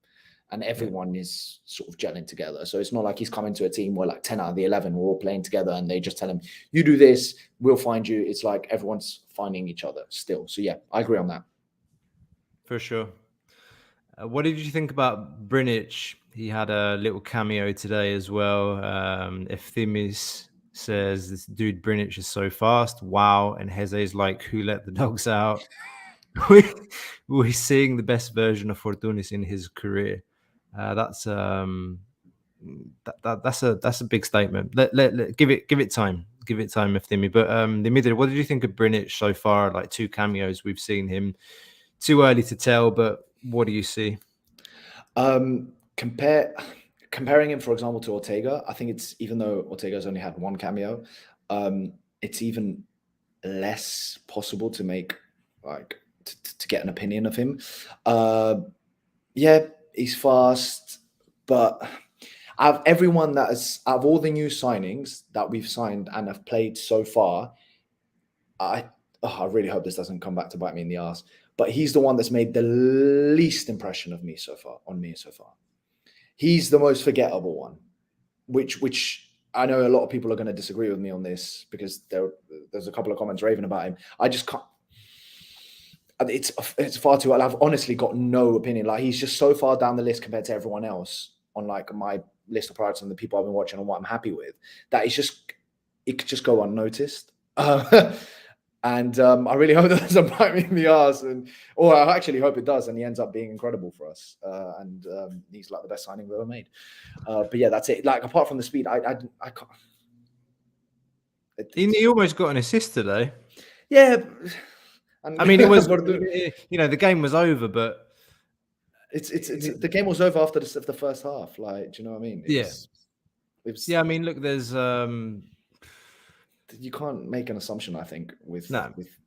and everyone is sort of gelling together. So it's not like he's coming to a team where like 10 out of the 11 we're all playing together, and they just tell him, you do this, we'll find you. It's like everyone's finding each other still. So yeah, I agree on that. For sure. What did you think about Brinic? He had a little cameo today as well. Efthimis says, this dude Brinic is so fast. Wow. And Heze's like, who let the dogs out? We're seeing the best version of Fortounis in his career. That's a big statement. Give it time. Give it time, Eftimi. But Dimitri, what did you think of Brinic so far? Like 2 cameos, we've seen him. Too early to tell, but what do you see? Comparing him, for example, to Ortega, I think it's, even though Ortega's only had 1 cameo, it's even less possible to make to get an opinion of him. Yeah, he's fast, but out of all the new signings that we've signed and have played so far, I really hope this doesn't come back to bite me in the ass, but he's the one that's made the least impression on me so far. He's the most forgettable one, which I know a lot of people are going to disagree with me on this, because there's a couple of comments raving about him. I just can't. It's far too early. I've honestly got no opinion. Like, he's just so far down the list compared to everyone else on like my list of priorities and the people I've been watching and what I'm happy with, that it could just go unnoticed. And I really hope that doesn't bite me in the ass, or I actually hope it does, and he ends up being incredible for us. And he's like the best signing we've ever made. But yeah, that's it. Like, apart from the speed, I can't. He almost got an assist today. Yeah. I mean, it was, the game was over, but it's the game was over after the first half. Like, do you know what I mean? I mean, look, there's you can't make an assumption, I think,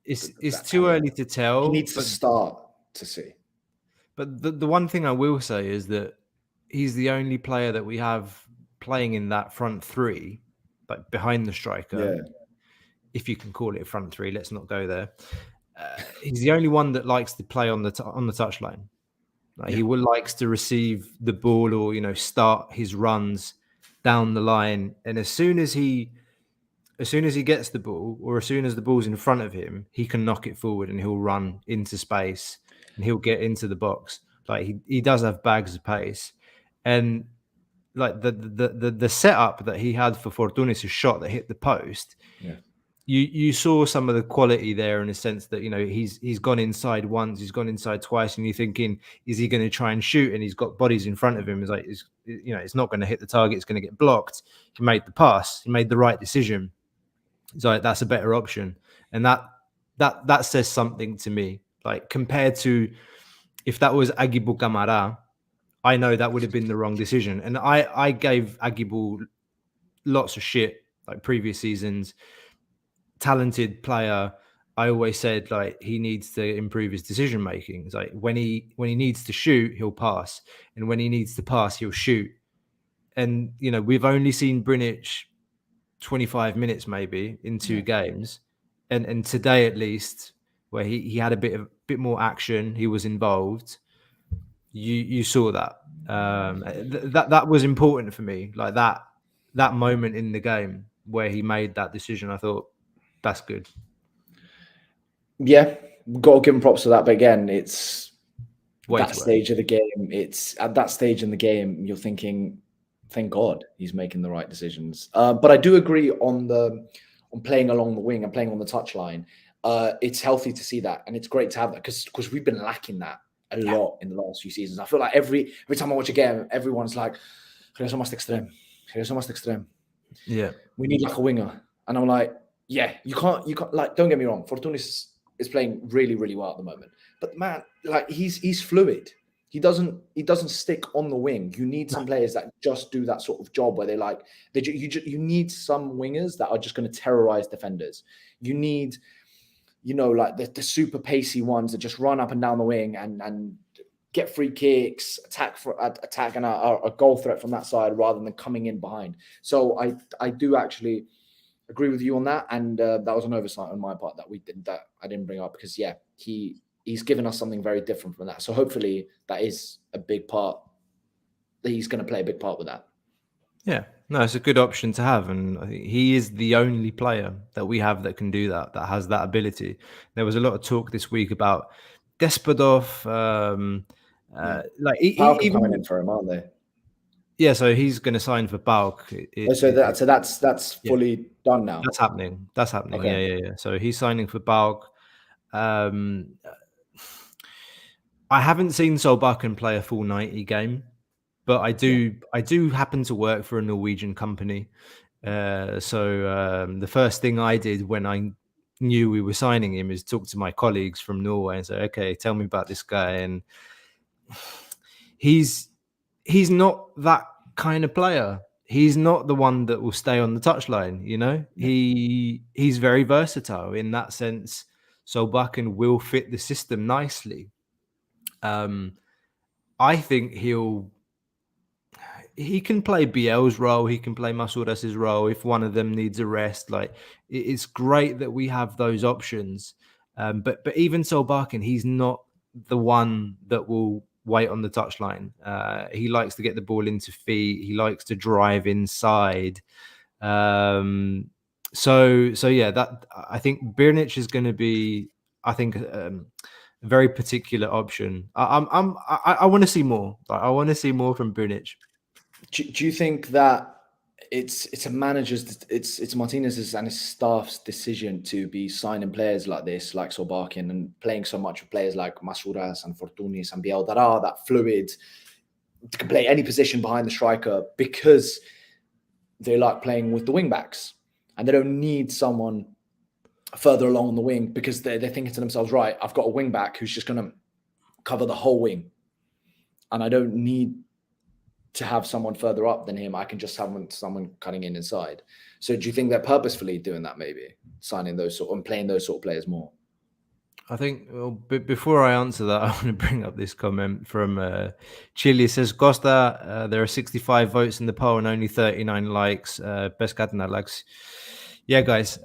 it's too early to tell. He needs to start to see. But the one thing I will say is that he's the only player that we have playing in that front 3, like behind the striker. Yeah. If you can call it a front 3, let's not go there. He's the only one that likes to play on the touchline. He likes to receive the ball, or start his runs down the line, and as soon as he gets the ball, or as soon as the ball's in front of him, he can knock it forward and he'll run into space and he'll get into the box. Like, he does have bags of pace, and like the setup that he had for Fortounis' shot that hit the post. Yeah. you saw some of the quality there in a sense that, you know, he's gone inside once, he's gone inside twice, and you're thinking, is he going to try and shoot? And he's got bodies in front of him. It's like, you know, it's not going to hit the target. It's going to get blocked. He made the pass. He made the right decision. So that's a better option, and that says something to me. Like, compared to if that was Agibou Camara, I know that would have been the wrong decision. And I gave Agibou lots of shit like previous seasons. Talented player. I always said, like, he needs to improve his decision making. It's like when he needs to shoot, he'll pass, and when he needs to pass, he'll shoot. And, you know, we've only seen Brinic 25 minutes maybe in 2 games, and today at least, where he had a bit more action, he was involved. You saw that. That was important for me. Like that moment in the game where he made that decision, I thought, that's good. Yeah, got to give him props for that. But again, it's Way that too stage of the game. It's at that stage in the game, you're thinking, thank God he's making the right decisions. But I do agree on playing along the wing and playing on the touchline. It's healthy to see that, and it's great to have that because we've been lacking that a lot in the last few seasons. I feel like every time I watch a game, everyone's like, "Here's más extreme. Here's más extreme." Yeah, we need like a winger, and I'm like, yeah, you can't like, don't get me wrong, Fortounis is playing really, really well at the moment, but man, like he's fluid. He doesn't stick on the wing. You need some players that just do that sort of job where you need some wingers that are just going to terrorize defenders. You need, you know, like the super pacey ones that just run up and down the wing and get free kicks, attack and a goal threat from that side rather than coming in behind. So I do actually agree with you on that, and that was an oversight on my part that I didn't bring up, because he's given us something very different from that. So hopefully that is a big part. He's going to play a big part with that. Yeah, no, it's a good option to have, and I think he is the only player that we have that can do that has that ability. There was a lot of talk this week about Despodov, like PAOK are coming in for him, aren't they? Yeah, so he's going to sign for PAOK. So that's fully done now. That's happening. Okay. Yeah. So he's signing for PAOK. I haven't seen Solbakken play a full 90 game, but I do happen to work for a Norwegian company. So the first thing I did when I knew we were signing him is talk to my colleagues from Norway and say, okay, tell me about this guy. And he's not that kind of player. He's not the one that will stay on the touchline, you know? He's very versatile in that sense. Solbakken will fit the system nicely. I think he can play Biel's role. He can play Masoudas's role if one of them needs a rest. Like, it's great that we have those options. But even Solbakken, he's not the one that will wait on the touchline. He likes to get the ball into feet. He likes to drive inside. So yeah, that I think Birnic is going to be, I think, a very particular option. I want to see more. I want to see more from Birnic. Do you think that it's a manager's, it's Martinez's and his staff's decision to be signing players like this, like Solbakken, and playing so much with players like Masoudas and Fortounis and Biel that are that fluid, can play any position behind the striker, because they like playing with the wing backs and they don't need someone further along the wing, because they're thinking to themselves, right, I've got a wing back who's just going to cover the whole wing, and I don't need to have someone further up than him. I can just have someone cutting in inside. So do you think they're purposefully doing that, maybe signing those sort and playing those sort of players more? I think, well, before I answer that, I want to bring up this comment from Chile. It says, Costa, there are 65 votes in the poll and only 39 likes. Best Katana likes. Yeah, guys,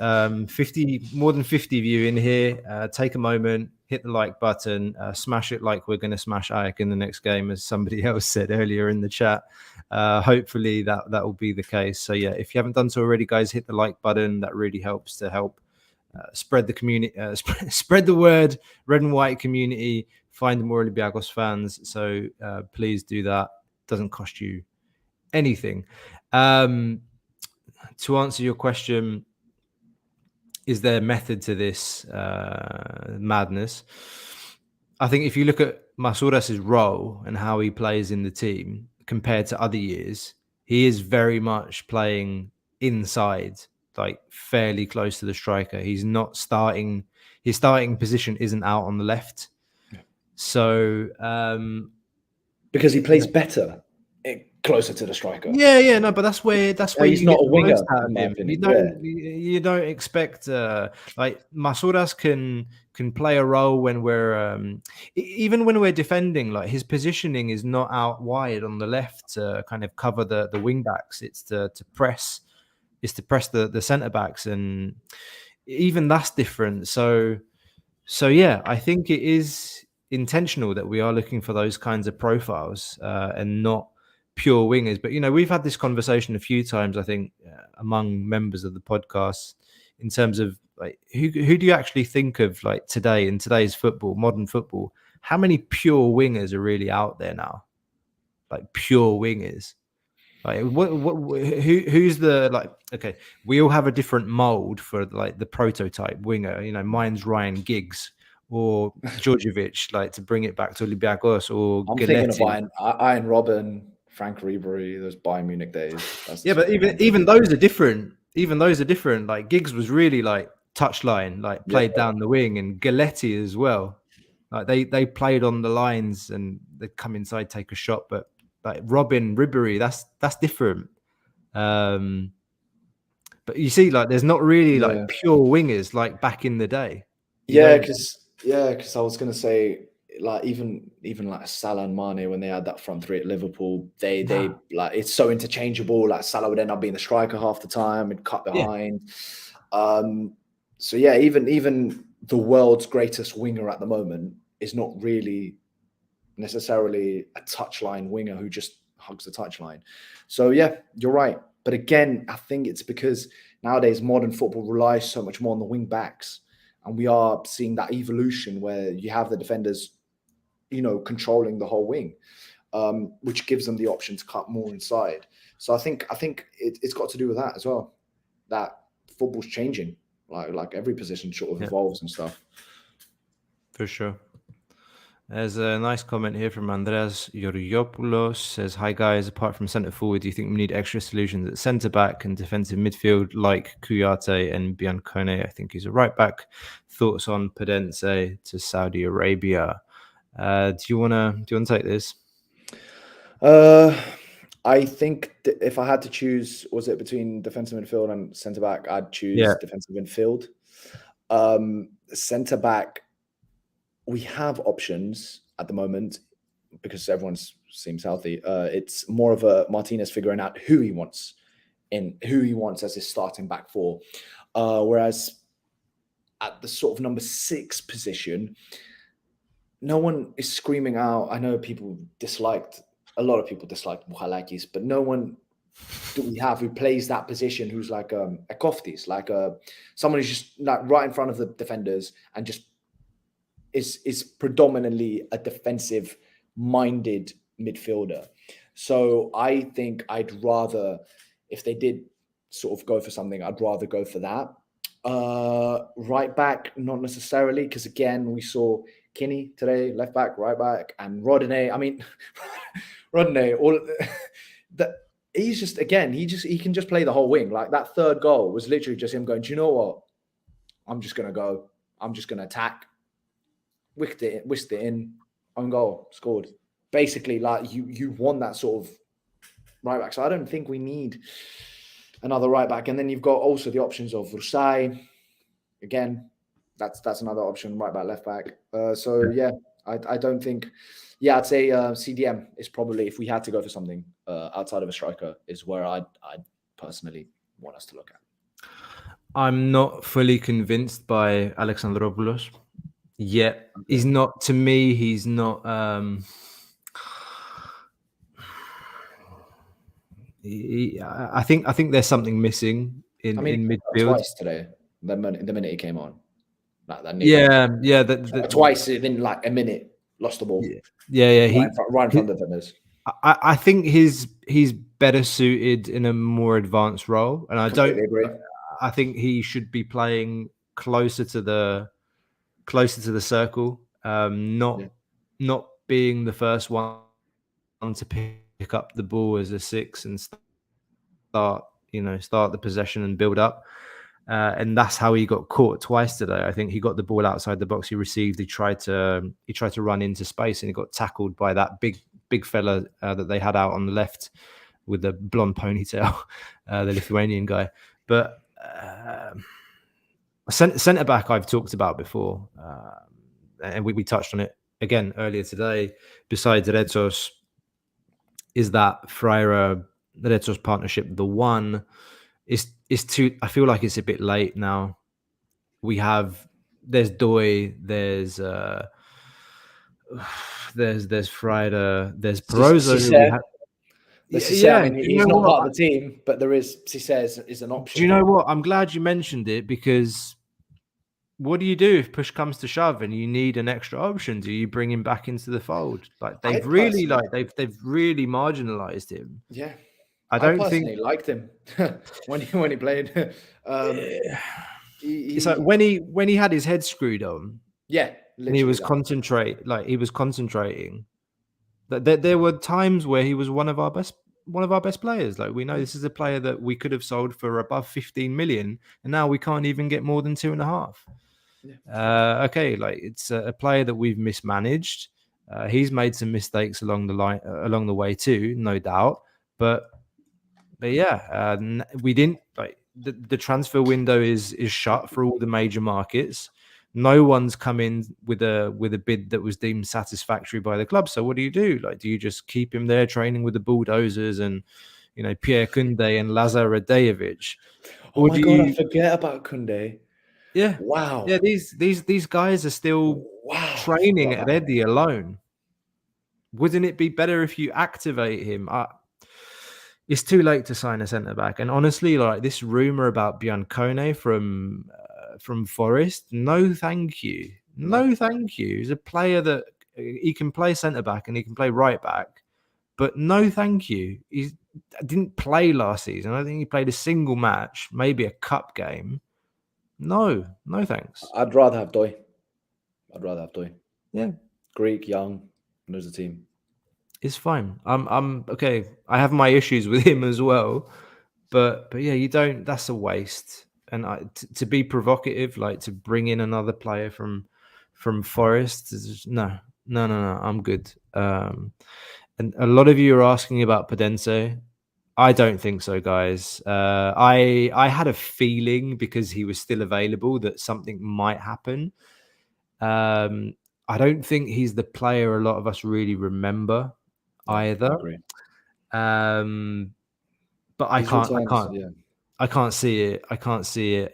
50, more than 50 of you in here. Take a moment, hit the like button, smash it like we're going to smash Ajax in the next game, as somebody else said earlier in the chat. Hopefully that will be the case. So yeah, if you haven't done so already, guys, hit the like button. That really helps to help spread the community, spread the word, red and white community, find more Olympiacos fans. So please do that. Doesn't cost you anything. To answer your question, is there method to this madness? I think if you look at Masouras' role and how he plays in the team compared to other years, he is very much playing inside, like fairly close to the striker. He's not starting. His starting position isn't out on the left. So because he plays better closer to the striker. Yeah, no, but that's where he's you not get a winger, most out of in my him. opinion. You don't expect like Masouras can play a role when we're even when we're defending. Like his positioning is not out wide on the left to kind of cover the wing backs. It's to press. It's to press the centre backs, and even that's different. So yeah, I think it is intentional that we are looking for those kinds of profiles and not pure wingers. But we've had this conversation a few times, I think, among members of the podcast, in terms of like who do you actually think of like today in today's football, modern football? How many pure wingers are really out there now? Like pure wingers. Like who's the like? Okay, we all have a different mold for like the prototype winger. Mine's Ryan Giggs or Jovetic, like to bring it back to Olympiacos, or I'm thinking of Ian Robben, Frank Ribery, those Bayern Munich days. But even those are different. Even those are different. Like Giggs was really like touchline, like played down the wing, and Galletti as well. Like they played on the lines and they'd come inside, take a shot. But like Robin, Ribery, that's different. But you see, like there's not really like pure wingers like back in the day. Because I was gonna say, like even like Salah and Mane, when they had that front three at Liverpool, they like it's so interchangeable. Like Salah would end up being the striker half the time and cut behind. So yeah, even the world's greatest winger at the moment is not really necessarily a touchline winger who just hugs the touchline. So yeah, you're right. But again, I think it's because nowadays modern football relies so much more on the wing backs. And we are seeing that evolution where you have the defenders, controlling the whole wing, which gives them the option to cut more inside. So I think it's got to do with that as well. That football's changing, like every position sort of evolves and stuff. For sure. There's a nice comment here from Andreas Yoriopoulos. Says, "Hi guys, apart from centre forward, do you think we need extra solutions at centre back and defensive midfield like Kouyaté and Biancone? I think he's a right back. Thoughts on Pedence to Saudi Arabia? Do you wanna take this?" I think if I had to choose, was it between defensive midfield and centre back, I'd choose defensive midfield. Centre back, we have options at the moment because everyone seems healthy. It's more of a Martinez figuring out who he wants as his starting back four. Whereas at the sort of number 6 position, no one is screaming out. I know a lot of people disliked Bouchalakis, but no one do we have who plays that position who's like a Koftis, like someone who's just like right in front of the defenders and just is predominantly a defensive-minded midfielder. So I think I'd rather, if they did sort of go for something, I'd rather go for that. Right back, not necessarily, because again, we saw Kinney today, left back, right back, and Rodinei. I mean, Rodinei, he's just, again, he can just play the whole wing. Like that third goal was literally just him going, do you know what? I'm just going to go. I'm just going to attack. Whisked it in, own goal, scored. Basically, like you want that sort of right back. So I don't think we need another right back. And then you've got also the options of Rusai. Again, that's another option, right back, left back. I don't think. Yeah, I'd say CDM is probably, if we had to go for something outside of a striker, is where I'd personally want us to look at. I'm not fully convinced by Alexandropoulos. Yeah, he's not. To me, he's not. I think there's something missing in midfield. Twice today, the minute he came on, like that. Twice in like a minute, lost the ball. Yeah. Right in front of the defenders. I think he's better suited in a more advanced role, and I don't agree. I think he should be playing closer to the circle, not being the first one to pick up the ball as a 6 and start the possession and build up. And that's how he got caught twice today. I think he got the ball outside the box. He received. He tried to run into space, and he got tackled by that big fella that they had out on the left with the blonde ponytail, the Lithuanian guy. But centre back I've talked about before, and we touched on it again earlier today. Besides Retsos, is that Freire-Retsos partnership the one? Is too. I feel like it's a bit late now. There's Doi, there's Freire, there's Perozo. I mean, he's not part of the team, but there is Cisse is an option. Do you know what? I'm glad you mentioned it, because what do you do if push comes to shove and you need an extra option? Do you bring him back into the fold? Like they've really marginalized him. Yeah. I personally liked him when he played. It's like when he had his head screwed on. Yeah, and he was concentrating. There were times where he was one of our best players. Like, we know this is a player that we could have sold for above 15 million, and now we can't even get more than 2.5. Yeah. Okay, like it's a player that we've mismanaged. He's made some mistakes along the way too, no doubt. But yeah, we didn't like the transfer window is shut for all the major markets. No one's come in with a bid that was deemed satisfactory by the club. So what do you do? Like, do you just keep him there training with the bulldozers and Pierre Koundé and Lazar Radejevic? Oh my God, I forget about Koundé. Yeah. Wow. Yeah, these guys are still training at Eddie alone. Wouldn't it be better if you activate him? It's too late to sign a centre back, and honestly, like this rumor about Biancone from Forest, no, thank you, no, thank you. He's a player that he can play centre back and he can play right back, but no, thank you. He didn't play last season. I don't think he played a single match, maybe a cup game. No, thanks. I'd rather have Doi. Yeah, Greek, young, knows the team. It's fine. I'm okay. I have my issues with him as well, but yeah, you don't. That's a waste. And to be provocative, like to bring in another player from Forest, no. I'm good. And a lot of you are asking about Podence. I don't think so, guys. I had a feeling, because he was still available, that something might happen. I don't think he's the player a lot of us really remember either. But I can't see it.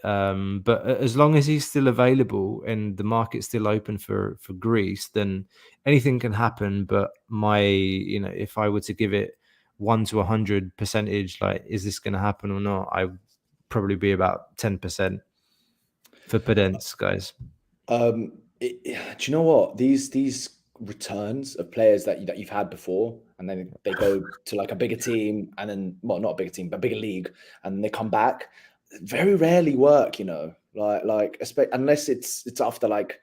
But as long as he's still available and the market's still open for Greece, then anything can happen. But if I were to give it 1 to 100%, like, is this going to happen or not? I'd probably be about 10% for Podence, guys. Do you know what? These returns of players that you've had before, and then they go to like a bigger team, and then, well, not a bigger team, but a bigger league, and they come back, very rarely work, unless it's after like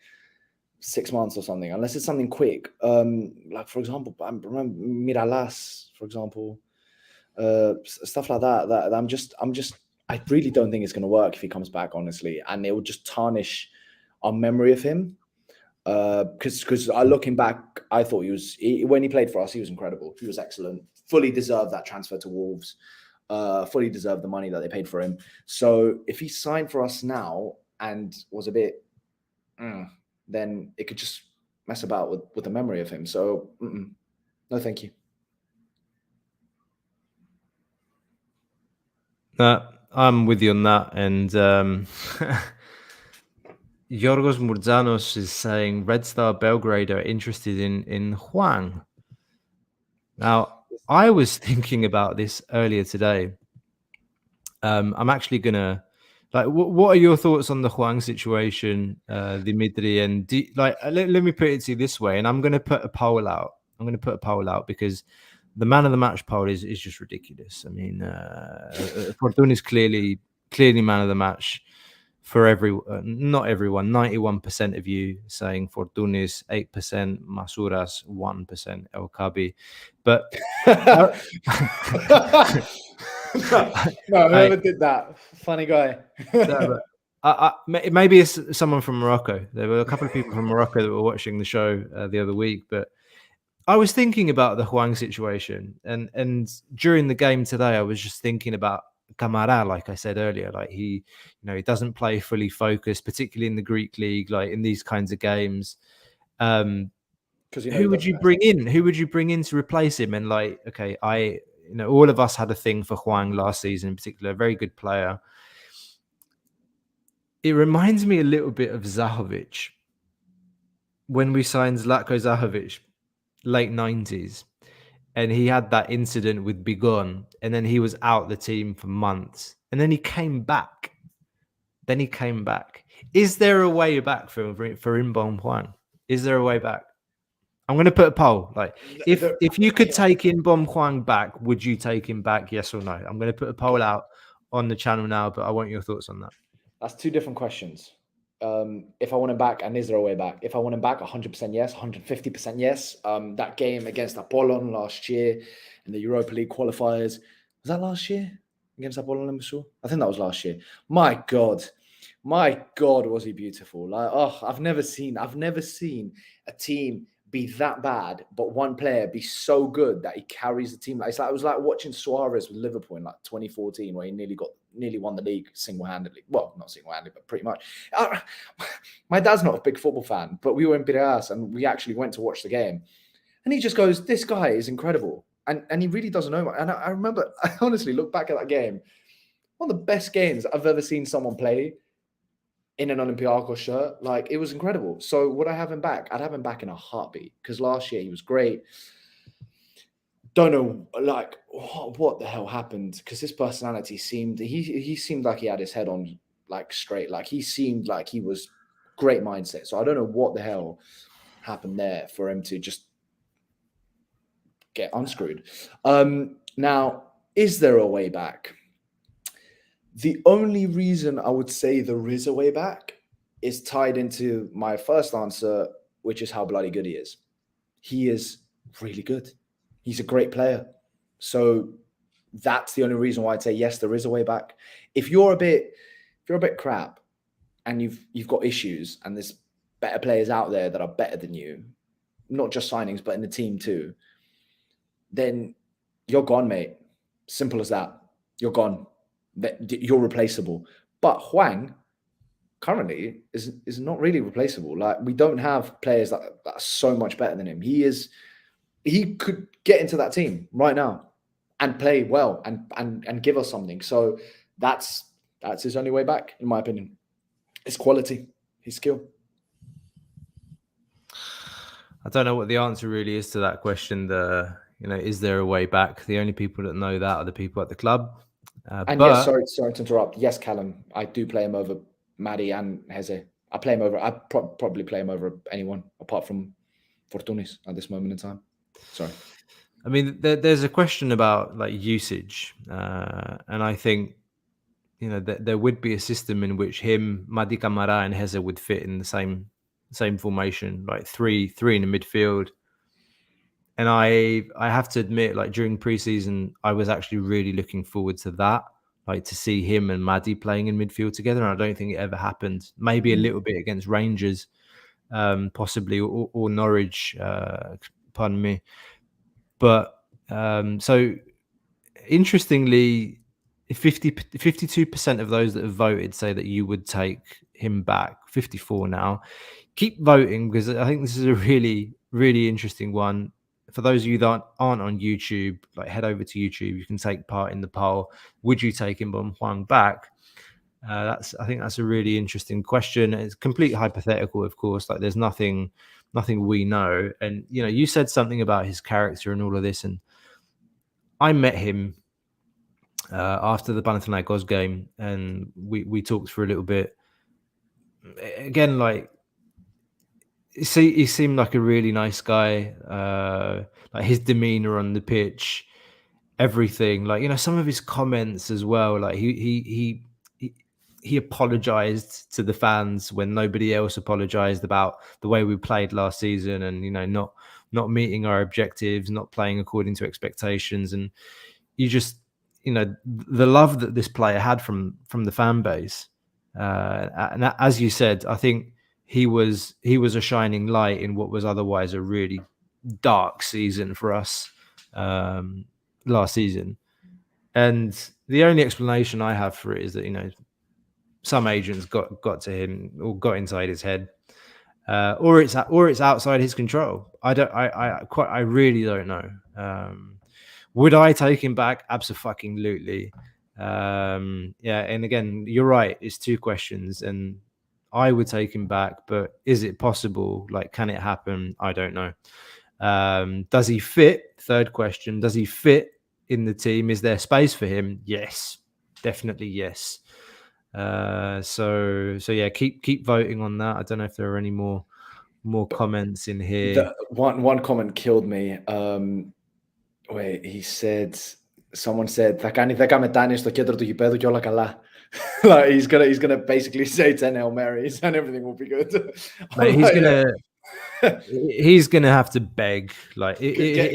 6 months or something, unless it's something quick. Like, for example, I remember Miralas, for example, stuff like that. I really don't think it's going to work if he comes back, honestly, and it will just tarnish our memory of him. Because looking back, I thought when he played for us, he was incredible. He was excellent. Fully deserved that transfer to Wolves. Fully deserved the money that they paid for him. So if he signed for us now and was a bit, then it could just mess about with the memory of him. So no, thank you. I'm with you on that, and Yorgos Mourzanos is saying Red Star Belgrade are interested in Huang. Now, I was thinking about this earlier today. I'm actually gonna what are your thoughts on the Huang situation, Dimitri? And let me put it to you this way, and I'm going to put a poll out. Because the man of the match poll is just ridiculous. I mean, Fortounis clearly man of the match. for not everyone, 91% of you saying Fortounis, 8%, Masuras, 1%, El Kabi. But no, whoever did that, funny guy. Maybe it's someone from Morocco. There were a couple of people from Morocco that were watching the show the other week, but I was thinking about the Huang situation, and during the game today, I was just thinking about Camara, like I said earlier, like he doesn't play fully focused, particularly in the Greek league, like in these kinds of games. Who would you bring in? Who would you bring in to replace him? And like, okay, all of us had a thing for Huang last season, in particular, a very good player. It reminds me a little bit of Zahovic when we signed Zlatko Zahovic, late 90s. And he had that incident with Bigon, and then he was out the team for months, and then he came back. Is there a way back for Inbom Huang? Is there a way back? I'm going to put a poll. Like, if you could take Inbom Huang back, would you take him back? Yes or no? I'm going to put a poll out on the channel now, but I want your thoughts on that. That's two different questions. If I want him back, and is there a way back? If I want him back, 100% yes, 150% yes. That game against Apollon last year in the Europa League qualifiers, was that last year against Apollon Limassol? I think that was last year. My God, was he beautiful! Like, I've never seen a team be that bad, but one player be so good that he carries the team. It was like watching Suarez with Liverpool in like 2014, where he nearly won the league single-handedly. Well, not single-handedly, but pretty much. My dad's not a big football fan, but we were in Piraeus and we actually went to watch the game. And he just goes, this guy is incredible. And he really doesn't know much. And I remember, I honestly look back at that game, one of the best games I've ever seen someone play in an Olympiacos shirt. Like, it was incredible. So would I have him back? I'd have him back in a heartbeat, because last year he was great. Don't know, like, what the hell happened, because his personality seemed, he seemed like he had his head on, like, straight. Like, he seemed like he was great mindset. So I don't know what the hell happened there for him to just get unscrewed. Now, is there a way back? The only reason I would say there is a way back is tied into my first answer, which is how bloody good he is. He is really good. He's a great player. So that's the only reason why I'd say yes, there is a way back. If you're a bit crap and you've got issues, and there's better players out there that are better than you, not just signings, but in the team too, then you're gone, mate. Simple as that. You're gone. You're replaceable. But Huang currently is not really replaceable. Like, we don't have players that are so much better than him. He could get into that team right now and play well and give us something. So that's his only way back, in my opinion. His quality, his skill. I don't know what the answer really is to that question. Is there a way back? The only people that know that are the people at the club. Yes, sorry to interrupt. Yes, Callum, I do play him over Maddie and Heze. I probably play him over anyone apart from Fortounis at this moment in time. Sorry. I mean, there's a question about like usage, and I think there would be a system in which him, Madi Camara, and Heze would fit in the same formation, like three in the midfield. And I have to admit, like, during preseason, I was actually really looking forward to that, like to see him and Maddie playing in midfield together. And I don't think it ever happened. Maybe a little bit against Rangers, possibly, or Norwich, pardon me. But so interestingly, 52% of those that have voted say that you would take him back. 54 now. Keep voting, because I think this is a really, really interesting one. For those of you that aren't on YouTube, like, head over to YouTube. You can take part in the poll. Would you take Inbom Huang back? I think that's a really interesting question. It's complete hypothetical, of course. Like, there's nothing we know. And you said something about his character and all of this. And I met him after the Panathinaikos game, and we talked for a little bit. Again, like, he seemed like a really nice guy. Like, his demeanor on the pitch, everything. Like, some of his comments as well. Like, he he apologized to the fans when nobody else apologized about the way we played last season, and not meeting our objectives, not playing according to expectations. And you just, the love that this player had from the fan base, and as you said, I think he was a shining light in what was otherwise a really dark season for us last season. And the only explanation I have for it is that some agents got to him or got inside his head, or it's outside his control. I really don't know. Would I take him back? Absolutely. Yeah, and again, you're right. It's two questions, and I would take him back, but is it possible? Like, can it happen? I don't know. Does he fit? Third question. Does he fit in the team? Is there space for him? Yes, definitely yes. So yeah, keep voting on that. I don't know if there are any more comments in here. One comment killed me. Wait, someone said θα κάνει 10 μετάνοιες στο κέντρο του γηπέδου και όλα καλά. Like he's gonna basically say 10 Hail Marys and everything will be good. Mate, he's gonna have to beg. Like get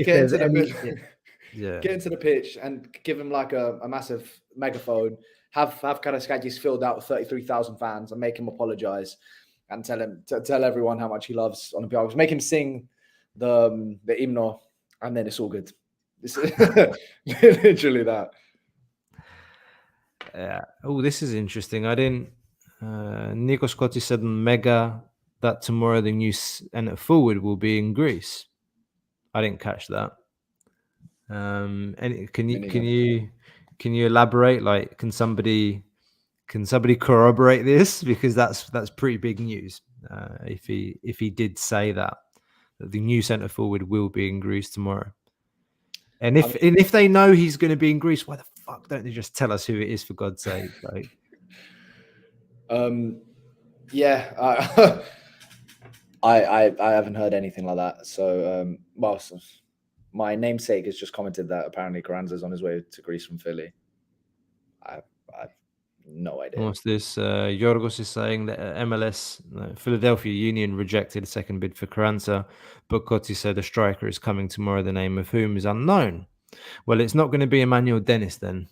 into the pitch and give him like a massive megaphone. Have Karaskakis filled out 33,000 fans and make him apologize and tell everyone how much he loves Olympiacos. Make him sing the hymno, and then it's all good. It's literally that. Oh, this is interesting. I didn't. Nico Scotti said on Mega that tomorrow the new centre forward will be in Greece. I didn't catch that. And can you elaborate? Like, can somebody corroborate this, because that's pretty big news. If he did say that the new centre forward will be in Greece tomorrow, and if they know he's going to be in Greece, why the fuck don't they just tell us who it is, for God's sake? Like, yeah, I haven't heard anything like that. So my namesake has just commented that apparently Carranza's on his way to Greece from Philly. I've no idea. What's this? Yorgos is saying that MLS, Philadelphia Union rejected a second bid for Carranza, but Cotti said a striker is coming tomorrow, the name of whom is unknown. Well, it's not going to be Emmanuel Dennis then.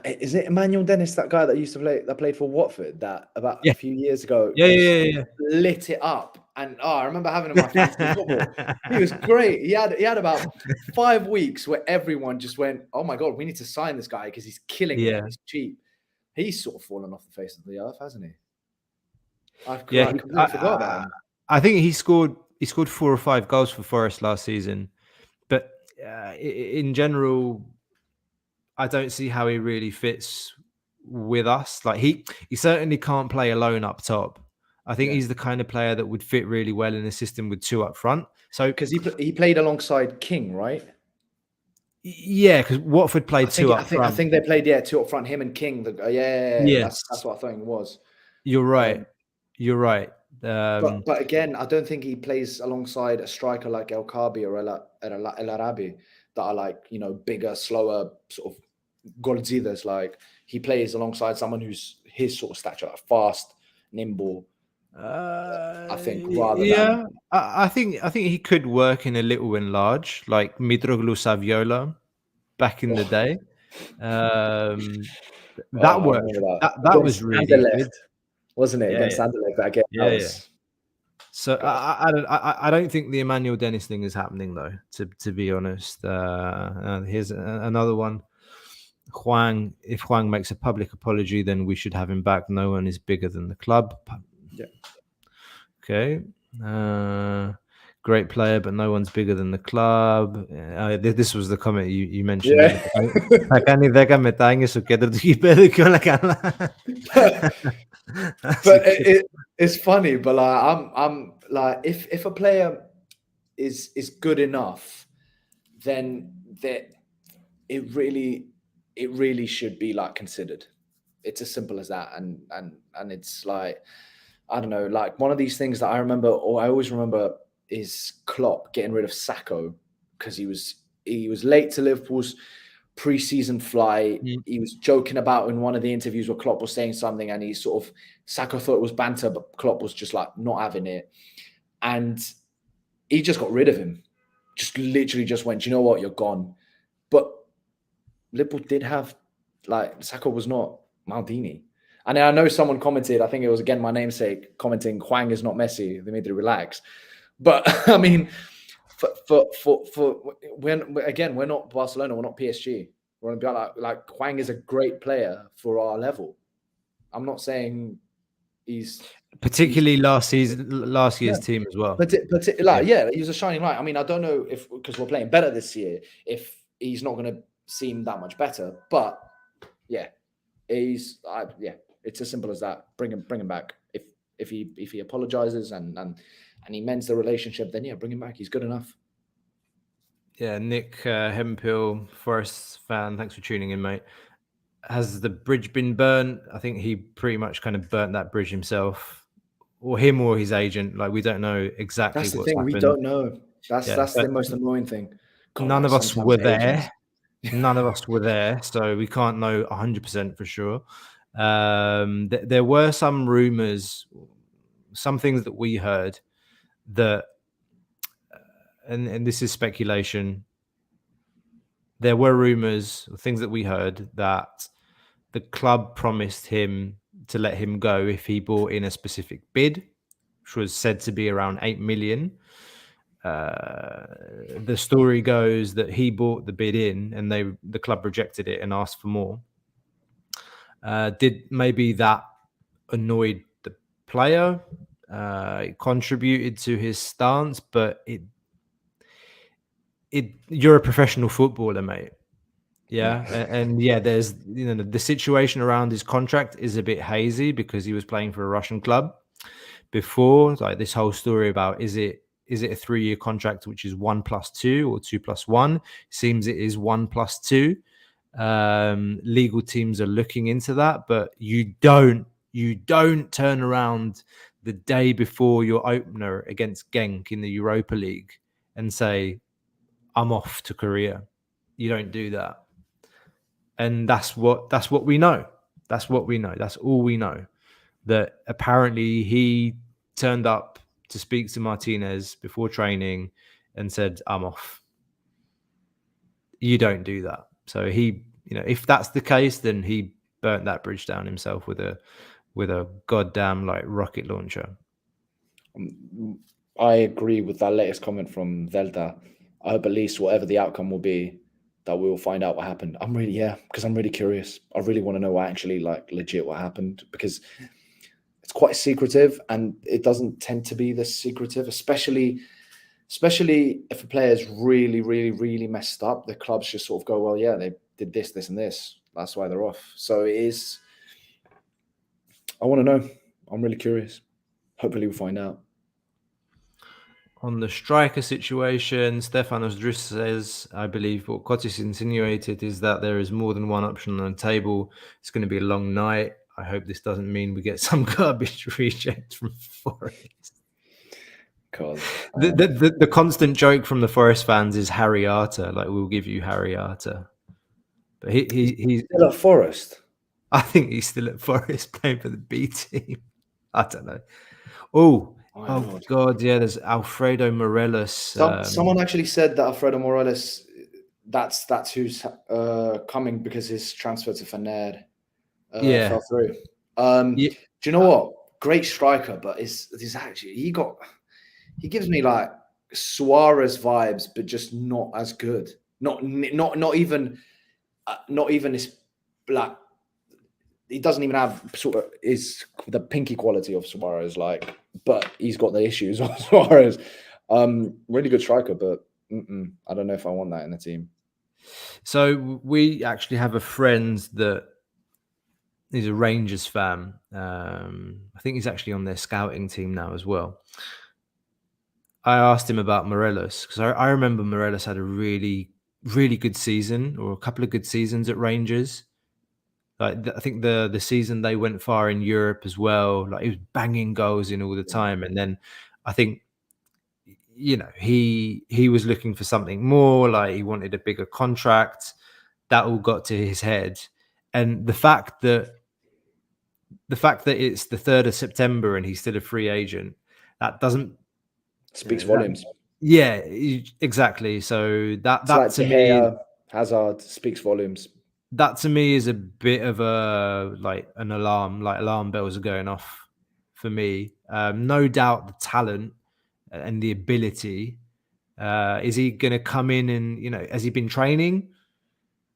Is it Emmanuel Dennis, that guy that played for Watford, that about a few years ago? Yeah. Lit it up. And I remember having him in my fantasy football. He was great. He had about 5 weeks where everyone just went, "Oh my God, we need to sign this guy because he's killing it. And he's cheap." He's sort of fallen off the face of the earth, hasn't he? I completely forgot about him. I think he scored 4 or 5 goals for Forest last season, but in general, I don't see how he really fits with us. Like, he certainly can't play alone up top. I think he's the kind of player that would fit really well in a system with 2 up front. So, because he played alongside King, right? Yeah, because Watford played 2 up front. I think they played 2 up front. Him and King. Yes, that's what I thought it was. You're right. But again, I don't think he plays alongside a striker like El Kabi or El Arabi that are like, bigger, slower, sort of goldzidas. Like, he plays alongside someone who's his sort of stature, fast, nimble. I think rather than I think he could work in a little and large, like Mitroglou Saviola back in the day. That worked. That was really good, wasn't it? Against Anderlecht that game. Yeah. So I don't think the Emmanuel Dennis thing is happening, though. To be honest, here's another one. Huang. If Huang makes a public apology, then we should have him back. No one is bigger than the club. Yeah. Okay. Great player, but no one's bigger than the club. This was the comment you mentioned. But it's funny, but like I'm like, if a player is good enough, then it really should be like considered. It's as simple as that. And it's like, I don't know, like one of these things that I remember, or I always remember, is Klopp getting rid of Sacco because he was late to Liverpool's pre-season flight. Mm. He was joking about in one of the interviews where Klopp was saying something, and he sort of Saka thought it was banter, but Klopp was just like not having it, and he just got rid of him. Just literally just went, you know what, you're gone. But Liverpool did have, like, Saka was not Maldini. And I know someone commented, I think it was again my namesake, commenting, Huang is not Messi. They made it relax. But I mean, for when again, we're not Barcelona, we're not PSG. We're going to be like Huang is a great player for our level. I'm not saying he's particularly last year's team as well. Yeah, he was a shining light. I mean, I don't know if because we're playing better this year, if he's not going to seem that much better. But yeah, it's as simple as that. Bring him back. If he apologizes and he mends the relationship, then yeah, bring him back. He's good enough. Yeah, Nick Hempill, Forest fan. Thanks for tuning in, mate. Has the bridge been burnt? I think he pretty much kind of burnt that bridge himself, or him or his agent. Like, we don't know exactly That's the what's thing. happened. We don't know. That's the most annoying thing. God, none of us were there. agents. None of us were there, so we can't know 100% for sure. There were some rumors, some things that we heard that, and this is speculation. There were rumors, things that we heard, that the club promised him to let him go if he brought in a specific bid, which was said to be around 8 million. The story goes that he bought the bid in and the club rejected it and asked for more. Did maybe that annoyed the player? It contributed to his stance, but you're a professional footballer, mate. Yeah. And yeah, there's, the situation around his contract is a bit hazy because he was playing for a Russian club before. Like, this whole story about is it a 3-year contract which is 1+2 or 2+1? Seems it is 1+2. Legal teams are looking into that, but you don't turn around the day before your opener against Genk in the Europa League and say, I'm off to Korea. You don't do that. And that's what we know. That's what we know. That's all we know. That apparently he turned up to speak to Martinez before training and said, I'm off. You don't do that. So he, if that's the case, then he burnt that bridge down himself with a goddamn rocket launcher. I agree with that latest comment from Delta. I hope at least whatever the outcome will be, that we will find out what happened. Because I'm really curious. I really want to know actually legit what happened, because it's quite secretive and it doesn't tend to be this secretive, especially if a player's really, really, really messed up. The clubs just sort of go, well, yeah, they did this, this, and this. That's why they're off. So it is. I want to know. I'm really curious. Hopefully we'll find out. On the striker situation, Stefanos Drus says, I believe what Kotis insinuated is that there is more than one option on the table. It's going to be a long night. I hope this doesn't mean we get some garbage reject from Forest. God. The constant joke from the Forest fans is Harry Arter. We'll give you Harry Arter. But he's still at Forest. I think he's still at Forest playing for the B team. I don't know. Oh God, yeah. There's Alfredo Morelos. Someone actually said that Alfredo Morelos, that's who's coming because his transfer to Fener fell through. Do you know what? Great striker, but is actually he gives me Suarez vibes, but just not as good. Not even his black. He doesn't even have sort of the pinky quality of Suarez, but he's got the issues of Suarez. Really good striker, but I don't know if I want that in the team. So we actually have a friend that is a Rangers fan. I think he's actually on their scouting team now as well. I asked him about Morelos because I remember Morelos had a really, really good season, or a couple of good seasons at Rangers. I think the season they went far in Europe as well. He was banging goals in all the time, and then I think he was looking for something more. He wanted a bigger contract. that all got to his head, and the fact that it's the 3rd of September and he's still a free agent, that doesn't Speaks volumes. Yeah, exactly. So that It's like to De me, Gea, Hazard speaks volumes. that to me is a bit of a an alarm, alarm bells are going off for me. No doubt the talent and the ability. Is he going to come in and, has he been training?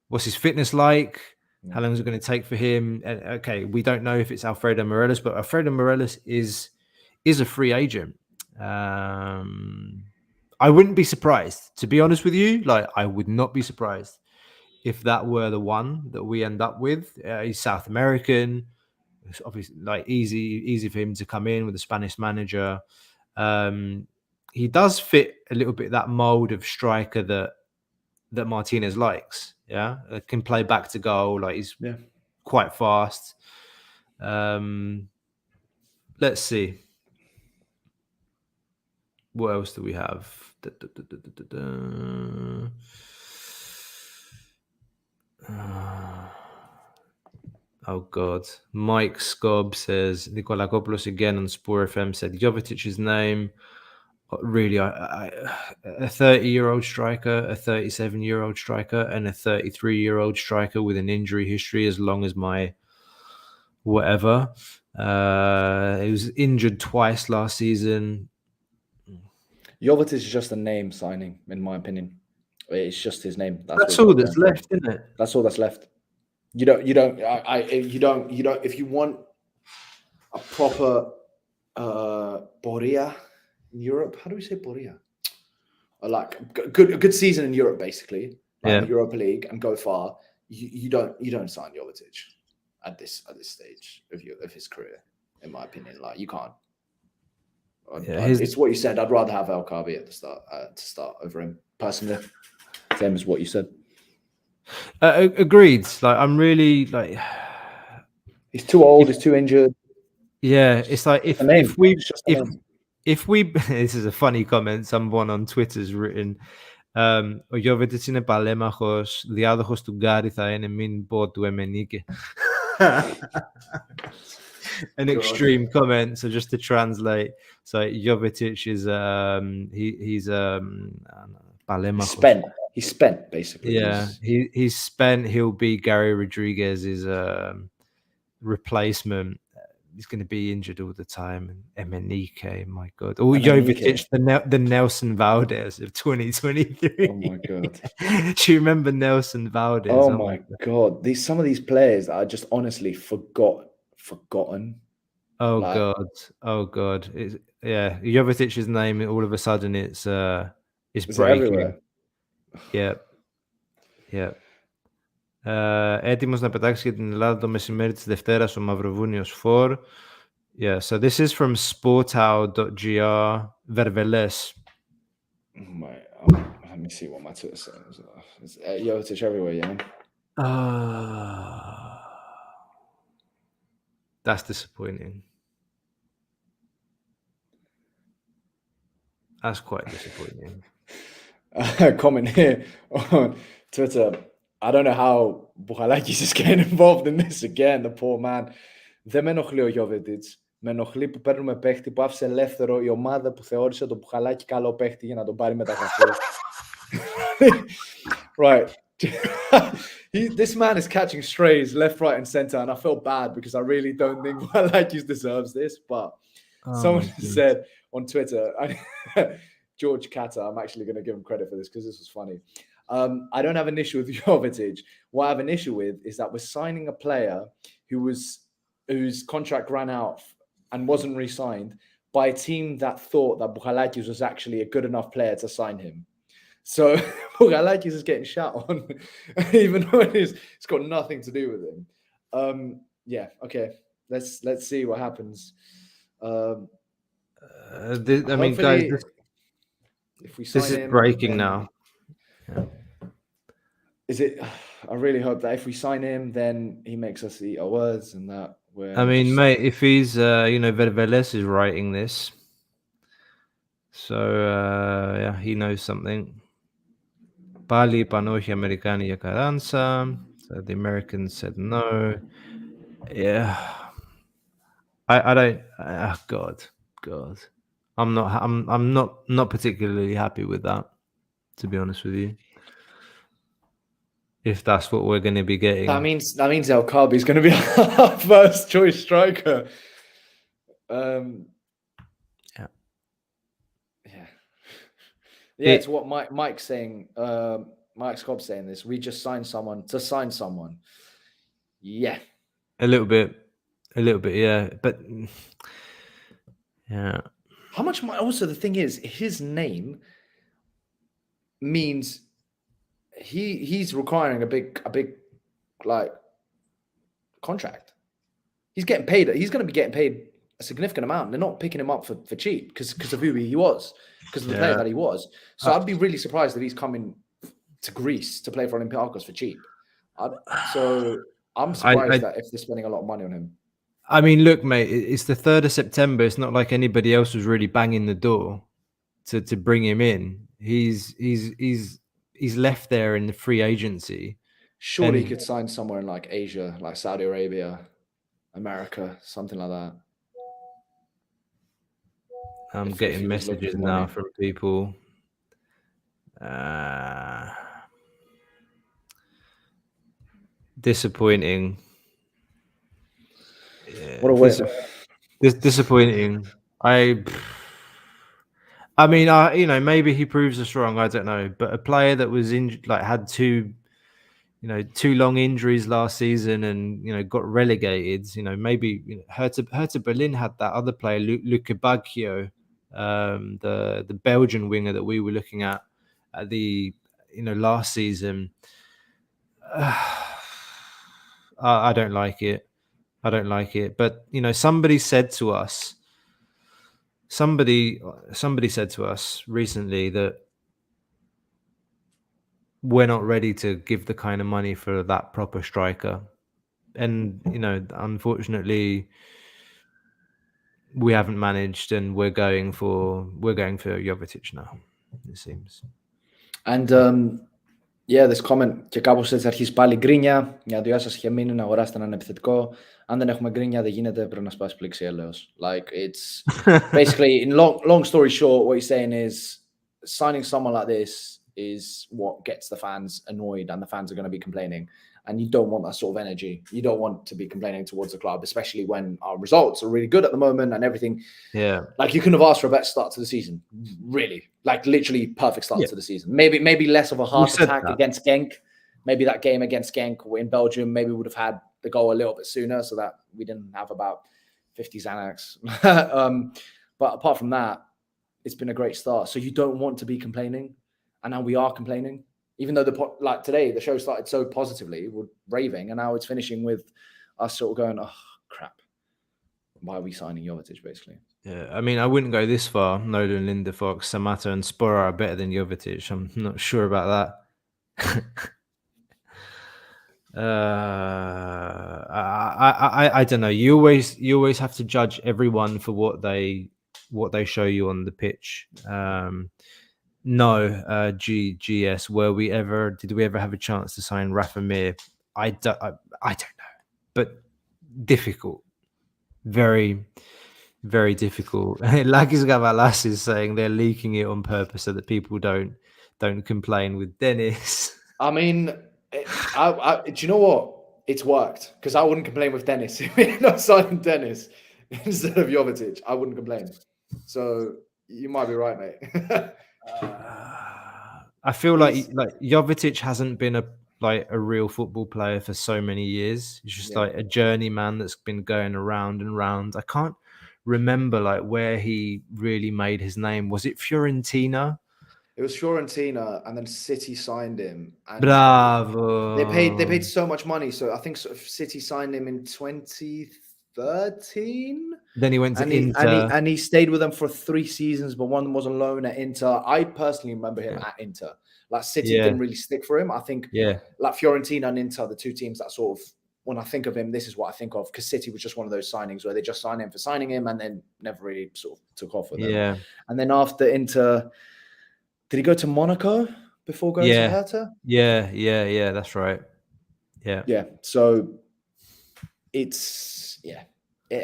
What's his fitness like? How long is it going to take for him? Okay, we don't know if it's Alfredo Morelos, but Alfredo Morelos is a free agent. I wouldn't be surprised, to be honest with you. I would not be surprised if that were the one that we end up with. He's South American. It's obviously easy for him to come in with a Spanish manager. He does fit a little bit that mold of striker that Martinez likes. Yeah, can play back to goal. He's quite fast. Let's see. What else do we have? Oh God. Mike Scobb says Nikolakopoulos again on Sport FM said Jovetic's name. Really, a 30-year-old striker, a 37-year-old striker, and a 33-year-old striker with an injury history as long as my whatever. He was injured twice last season. Jovetic is just a name signing, in my opinion. It's just his name. That's all that's left, isn't it? That's all that's left. You don't. If you want a proper Boria in Europe, how do we say Boria? Like a good season in Europe, basically, the Europa League, and go far. You don't sign Jovetic at this stage of his career, in my opinion. You can't. It's what you said. I'd rather have El Kabi at the start to start over him personally. Same as what you said. Agreed. I'm really he's too old. He's too injured. Yeah, it's if we this is a funny comment someone on Twitter's written. Ο Jovetic είναι παλέμαχος, διάδοχος του Γκάρι θα είναι μην πω του Εμενίκε. An extreme comment. So just to translate, so Jovetic is he's He's spent basically. Yeah, he's spent. He'll be Gary Rodriguez's replacement. He's going to be injured all the time. And Emenike, my God. Oh, Jovetic, the Nelson Valdez of 2023. Oh my God. Do you remember Nelson Valdez? Oh my God. Some of these players are just honestly forgotten. Oh God. Jovetic's name, all of a sudden it's breaking. Everywhere. Yeah. Έτοιμος να πετάξει για την Ελλάδα το μεσημέρι της Δευτέρας ο Μαυροβούνιος 4. Yeah, so this is from sporthow.gr, Verveles. Let me see what my Twitter says. It's Jovetic everywhere, yeah. That's disappointing. That's quite disappointing. Comment here on Twitter. I don't know how Bouchalakis is getting involved in this again, the poor man. Δεν με ενοχλεί ο Jovetic. Με ενοχλεί που παίρνουμε παίχτη που άφησε ελεύθερο η ομάδα που θεώρησε τον Μπουχαλάκη καλό παίχτη για να τον πάρει μεταγραφή. Right. This man is catching strays left, right, and center, and I feel bad because I really don't think Bouchalakis deserves this. But someone said on Twitter, George Kata, I'm actually going to give him credit for this because this was funny. I don't have an issue with Jovetic. What I have an issue with is that we're signing a player whose contract ran out and wasn't re-signed by a team that thought that Bouchalakis was actually a good enough player to sign him. So Bouchalakis is getting shot on, even though it's got nothing to do with him. Yeah, okay. Let's see what happens. Guys, if we sign this is him, breaking then, now. Yeah. Is it? I really hope that if we sign him, then he makes us eat our words, and that we're. Mate, if he's, Verveles is writing this, so he knows something. Πάλι πανόχοι Αμερικάνοι για Carranza. So the Americans said no. Yeah. I don't. God. I'm not particularly happy with that, to be honest with you. If that's what we're going to be getting, that means El Kaabi is going to be our first choice striker. Yeah. It's what Mike's saying. Mike Scott's saying this. We just signed someone to sign someone. Yeah, a little bit, yeah. But yeah, how much? Also, the thing is, his name means he's requiring a big like contract. He's getting paid. He's going to be getting paid a significant amount. They're not picking him up for cheap because of who he was, because of the player that he was. So I'd be really surprised if he's coming to Greece to play for Olympiacos for cheap. So I'm surprised that if they're spending a lot of money on him. I mean, look, mate, it's the 3rd of September. It's not like anybody else was really banging the door to bring him in. He's left there in the free agency. Surely he could sign somewhere in like Asia, like Saudi Arabia, America, something like that. I'm getting messages now from people. Disappointing. What a waste. Disappointing. I mean, maybe he proves us wrong. I don't know. But a player that was had two long injuries last season and got relegated. Maybe Hertha Berlin had that other player, Luca Baggio, the Belgian winger that we were looking at the last season. I don't like it. But somebody said to us recently that we're not ready to give the kind of money for that proper striker, and unfortunately we haven't managed, and we're going for Jovetic now, it seems. And this comment και κάπως έτσι αρχίζει πάλι γκρίνια. Για 2 σας είχε μείνει να αγοράσετε έναν επιθετικό. Αν δεν έχουμε γκρίνια δεν γίνεται, πρέπει να σπάσει πλήξη έλεος. Like it's basically, in long story short, what he's saying is signing someone like this is what gets the fans annoyed, and the fans are going to be complaining. And you don't want that sort of energy. You don't want to be complaining towards the club, especially when our results are really good at the moment and everything. Yeah. Like you couldn't have asked for a better start to the season. Really. Like literally perfect start to the season. Maybe less of a heart attack against Genk. Maybe that game against Genk in Belgium, maybe we would have had the goal a little bit sooner so that we didn't have about 50 Xanax. But apart from that, it's been a great start. So you don't want to be complaining. And now we are complaining. Even though like today, the show started so positively, we're raving, and now it's finishing with us sort of going, oh, crap. Why are we signing Jovetic, basically? Yeah, I mean, I wouldn't go this far. Nolan, Lindefox, Samatta, and Spora are better than Jovetic. I'm not sure about that. I don't know. You always have to judge everyone for what they show you on the pitch. GS, did we ever have a chance to sign Rafa Mir? I don't know, but difficult, very, very difficult. Lakis Gavalas is saying they're leaking it on purpose so that people don't complain with Dennis. I mean, do you know what? It's worked, because I wouldn't complain with Dennis if we're not signing Dennis instead of Jovetic. I wouldn't complain. So you might be right, mate. I feel like Jovetic hasn't been a real football player for so many years. He's just like a journeyman that's been going around and round. I can't remember where he really made his name. Was it Fiorentina? It was Fiorentina, and then City signed him. And Bravo! They paid so much money. So I think City signed him in 2013. Then he went to Inter. And he stayed with them for 3 seasons, but one was on loan at Inter. I personally remember him at Inter. Like City didn't really stick for him. I think like Fiorentina and Inter, the 2 teams that sort of, when I think of him, this is what I think of, because City was just one of those signings where they just signed him for signing him and then never really sort of took off with them. Yeah. And then after Inter, did he go to Monaco? before going to Hertha. Yeah. That's right. Yeah. So it's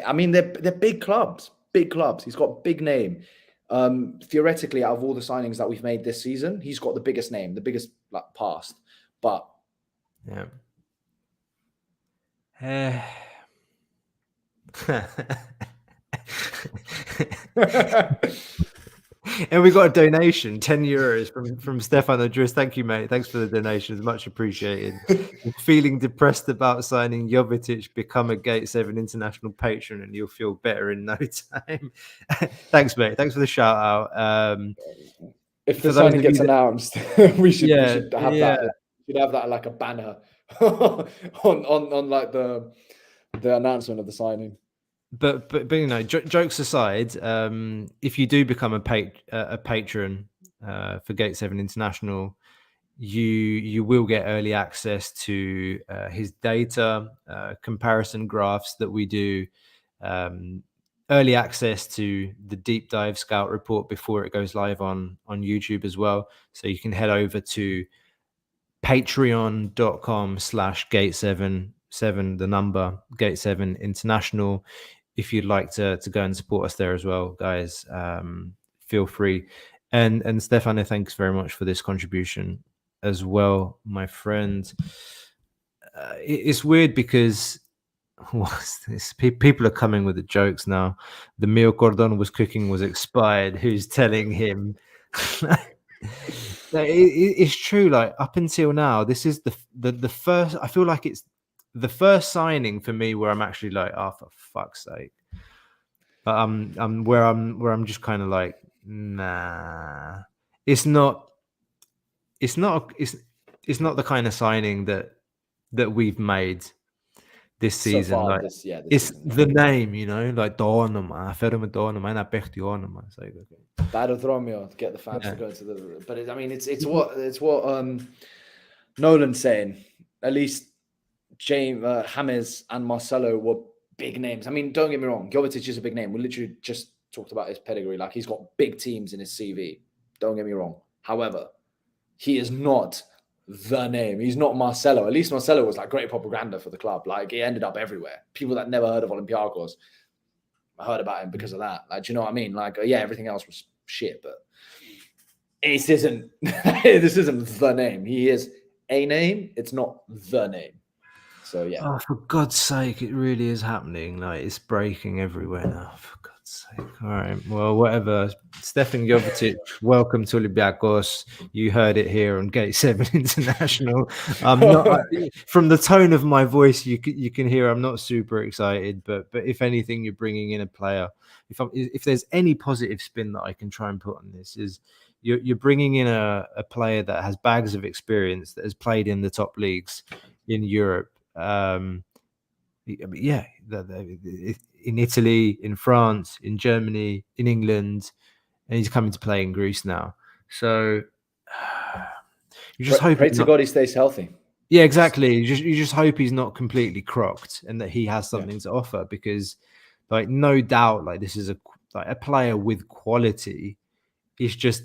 I mean, they're big clubs. Big clubs. He's got a big name. Theoretically, out of all the signings that we've made this season, he's got the biggest name, the biggest past. But and we got a donation, €10 from Stefan Adris. Thank you, mate. Thanks for the donation. It's much appreciated. Feeling depressed about signing Jovetic, become a Gate 7 international patron and you'll feel better in no time. Thanks, mate. Thanks for the shout out. If the signing gets announced, we should have that. We'd have that like a banner on like the announcement of the signing. But you know, jokes aside, if you do become a patron for Gate 7 International, you will get early access to his data, comparison graphs that we do, early access to the deep dive scout report before it goes live on YouTube as well. So you can head over to patreon.com/gate7, the number Gate 7 International. If you'd like to go and support us there as well, guys, feel free. And Stefano, thanks very much for this contribution as well, my friend. It's weird because what's this? People are coming with the jokes now. The meal Cordon was cooking was expired. Who's telling him? It's true. Like up until now, this is the first. I feel like it's the first signing for me where I'm actually like, oh, for fuck's sake. But I'm just kind of like, nah. It's not the kind of signing that we've made this season. So far, like this it's season, the name, you know, like Dornum, Ferme Dornum, and I bet Dornum. It's like okay. Romeo to get the fans to go to the. But it's what Nolan's saying. At least James, James, and Marcelo were big names. I mean, don't get me wrong, Jovetic is a big name. We literally just talked about his pedigree. Like he's got big teams in his CV. Don't get me wrong. However, he is not the name. He's not Marcelo. At least Marcelo was like great propaganda for the club. Like he ended up everywhere. People that never heard of Olympiacos heard about him because of that. Like, do you know what I mean? Like, yeah, everything else was shit, but this isn't the name. He is a name. It's not the name. So yeah. Oh, for God's sake, it really is happening. Like it's breaking everywhere now. For God's sake. All right. Well, whatever. Stefan Jovetic, welcome to Olympiakos. You heard it here on Gate 7 International. From the tone of my voice, you can hear I'm not super excited, but if anything, you're bringing in a player. If there's any positive spin that I can try and put on this is you're bringing in a player that has bags of experience, that has played in the top leagues in Europe. In Italy, in France, in Germany, in England, and he's coming to play in Greece now. So you just hope. Pray to God he stays healthy. Yeah, exactly. You just hope he's not completely crocked and that he has something to offer, because, like, no doubt, like this is a player with quality. He's just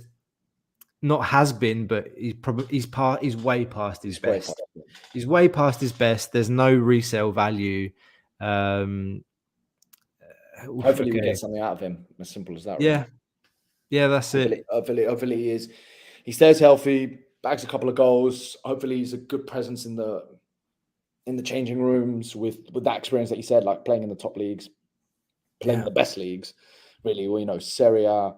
not has been, but he's way past his best. He's way past his best. There's no resale value. Hopefully we get something out of him. As simple as that. Yeah, really. Yeah, that's it. Hopefully he stays healthy, bags a couple of goals. Hopefully he's a good presence in the changing rooms with that experience that you said, like playing in the top leagues, playing in the best leagues. Really, well, you know, Serie A,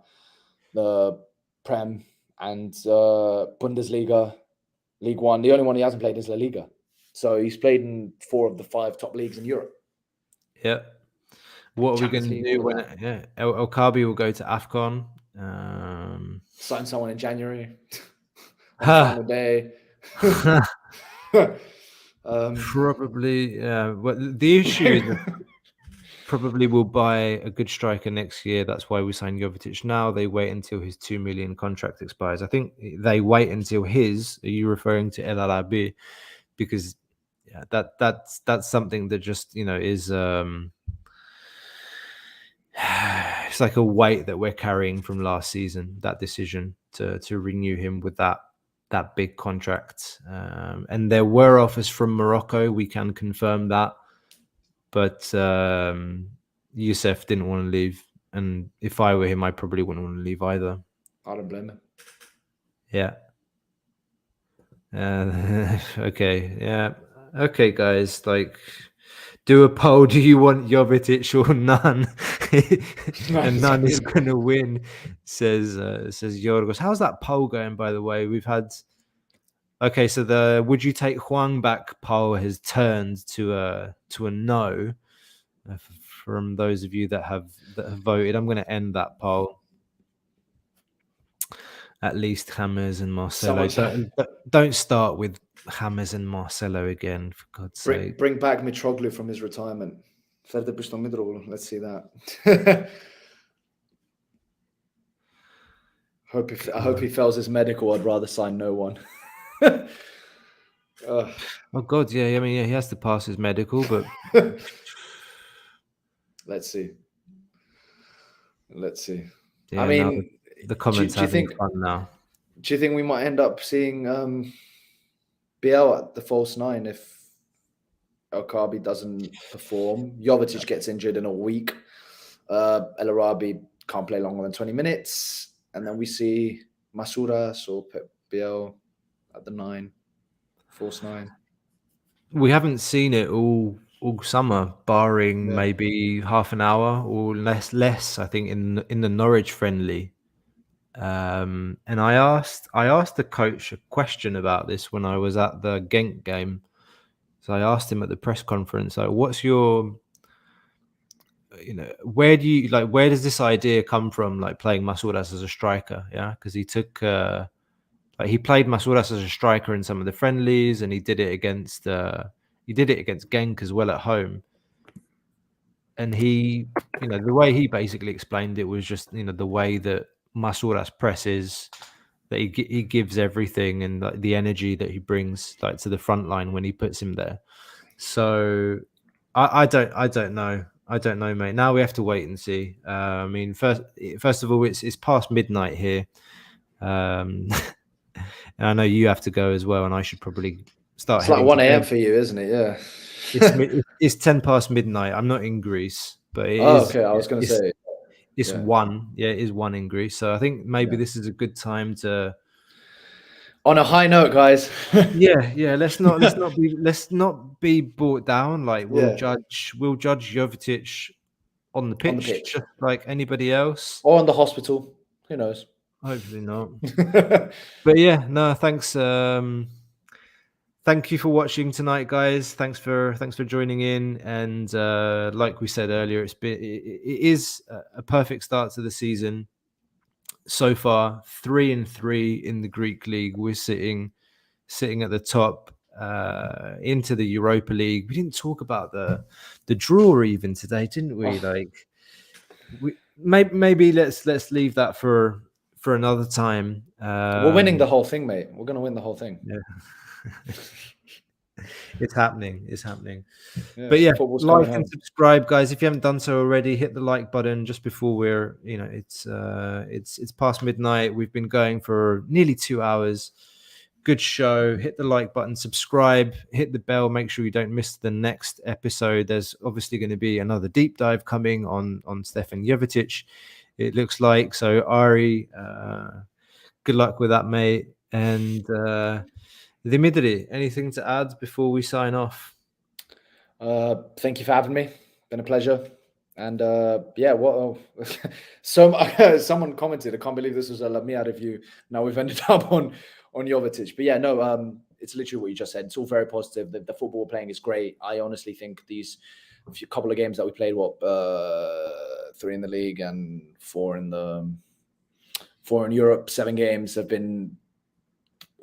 the Prem, and Bundesliga, League One. The only one he hasn't played is La Liga. So he's played in 4 of the 5 top leagues in Europe. Yeah. What are we going to do when El Kabi will go to AFCON? Sign someone in January on the final day. Probably. But the issue is probably will buy a good striker next year. That's why we signed Jovetic now. They wait until his 2 million contract expires. I think they wait until his. Are you referring to El Arabi? Because that's something that just, you know, is it's like a weight that we're carrying from last season. That decision to renew him with that that big contract. And there were offers from Morocco. We can confirm that. But Youssef didn't want to leave. And if I were him, I probably wouldn't want to leave either. I don't blame him. Yeah. Okay. Yeah. Okay, guys. Like, do a poll. Do you want Jovetic or none? And none is going to win, says Yorgos. How's that poll going, by the way? We've had... Okay, so the would you take Huang back poll has turned to a no from those of you that have voted. I'm going to end that poll. At least James and Marcelo. Don't start with James and Marcelo again, for God's sake. Bring back Mitroglou from his retirement. Let's see that. I hope he fails his medical. I'd rather sign no one. Oh God, yeah. I mean, yeah, he has to pass his medical, but let's see. Yeah, I mean, the comments do you having think, fun now. Do you think we might end up seeing BL at the false nine if El Kaabi doesn't perform? Jovetic gets injured in a week. El Arabi can't play longer than 20 minutes. And then we see Masouras or BL at the 9, false 9. We haven't seen it all summer, barring maybe half an hour or less. I think in the Norwich friendly. And I asked the coach a question about this when I was at the Genk game. So I asked him at the press conference, like, what's your, where does this idea come from, like playing Masouras as a striker? Yeah, because he took he played Masouras as a striker in some of the friendlies, and he did it against Genk as well at home. And he, the way he basically explained it was just, the way that Masouras presses, that he gives everything, and like the energy that he brings like to the front line when he puts him there. So I don't know, mate. Now we have to wait and see. I mean, first of all, it's past midnight here, and I know you have to go as well, and I should probably start. It's like 1 a.m. for you, isn't it? Yeah. It's 10 past midnight. I'm not in Greece, but it is. Okay. I was going to say it's 1. Yeah, it is 1 in Greece. So I think maybe this is a good time to. On a high note, guys. yeah. Let's not be brought down. Like we'll judge Jovetic on the pitch, just like anybody else, or in the hospital. Who knows? Hopefully not. But yeah, no. Thanks. Thank you for watching tonight, guys. Thanks for joining in. And like we said earlier, it is a perfect start to the season. So far, 3-3 in the Greek league. We're sitting at the top into the Europa League. We didn't talk about the draw even today, didn't we? Like, maybe let's leave that for another time. We're winning the whole thing, mate. We're going to win the whole thing. Yeah. It's happening. Yeah, but yeah, like and subscribe, guys. If you haven't done so already, hit the like button just before we're, it's past midnight. We've been going for nearly 2 hours. Good show. Hit the like button, subscribe, hit the bell, make sure you don't miss the next episode. There's obviously going to be another deep dive coming on Stefan Jovetic, it looks like. So Ari, good luck with that, mate. And Dimitri, anything to add before we sign off? Thank you for having me. Been a pleasure. And someone commented, I can't believe this was a Lamia review. Now we've ended up on Jovetic. But yeah, no, it's literally what you just said. It's all very positive. The football we're playing is great. I honestly think these couple of games that we played, 3 in the league and 4 in Europe, 7 games have been.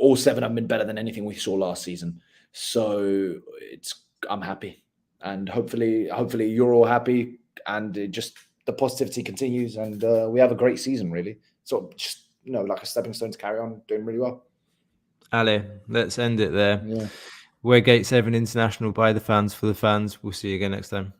All 7 have been better than anything we saw last season. So I'm happy. And hopefully you're all happy, and the positivity continues, and we have a great season, really. So just, like a stepping stone to carry on doing really well. Ale, let's end it there. Yeah. We're Gate 7 International, by the fans, for the fans. We'll see you again next time.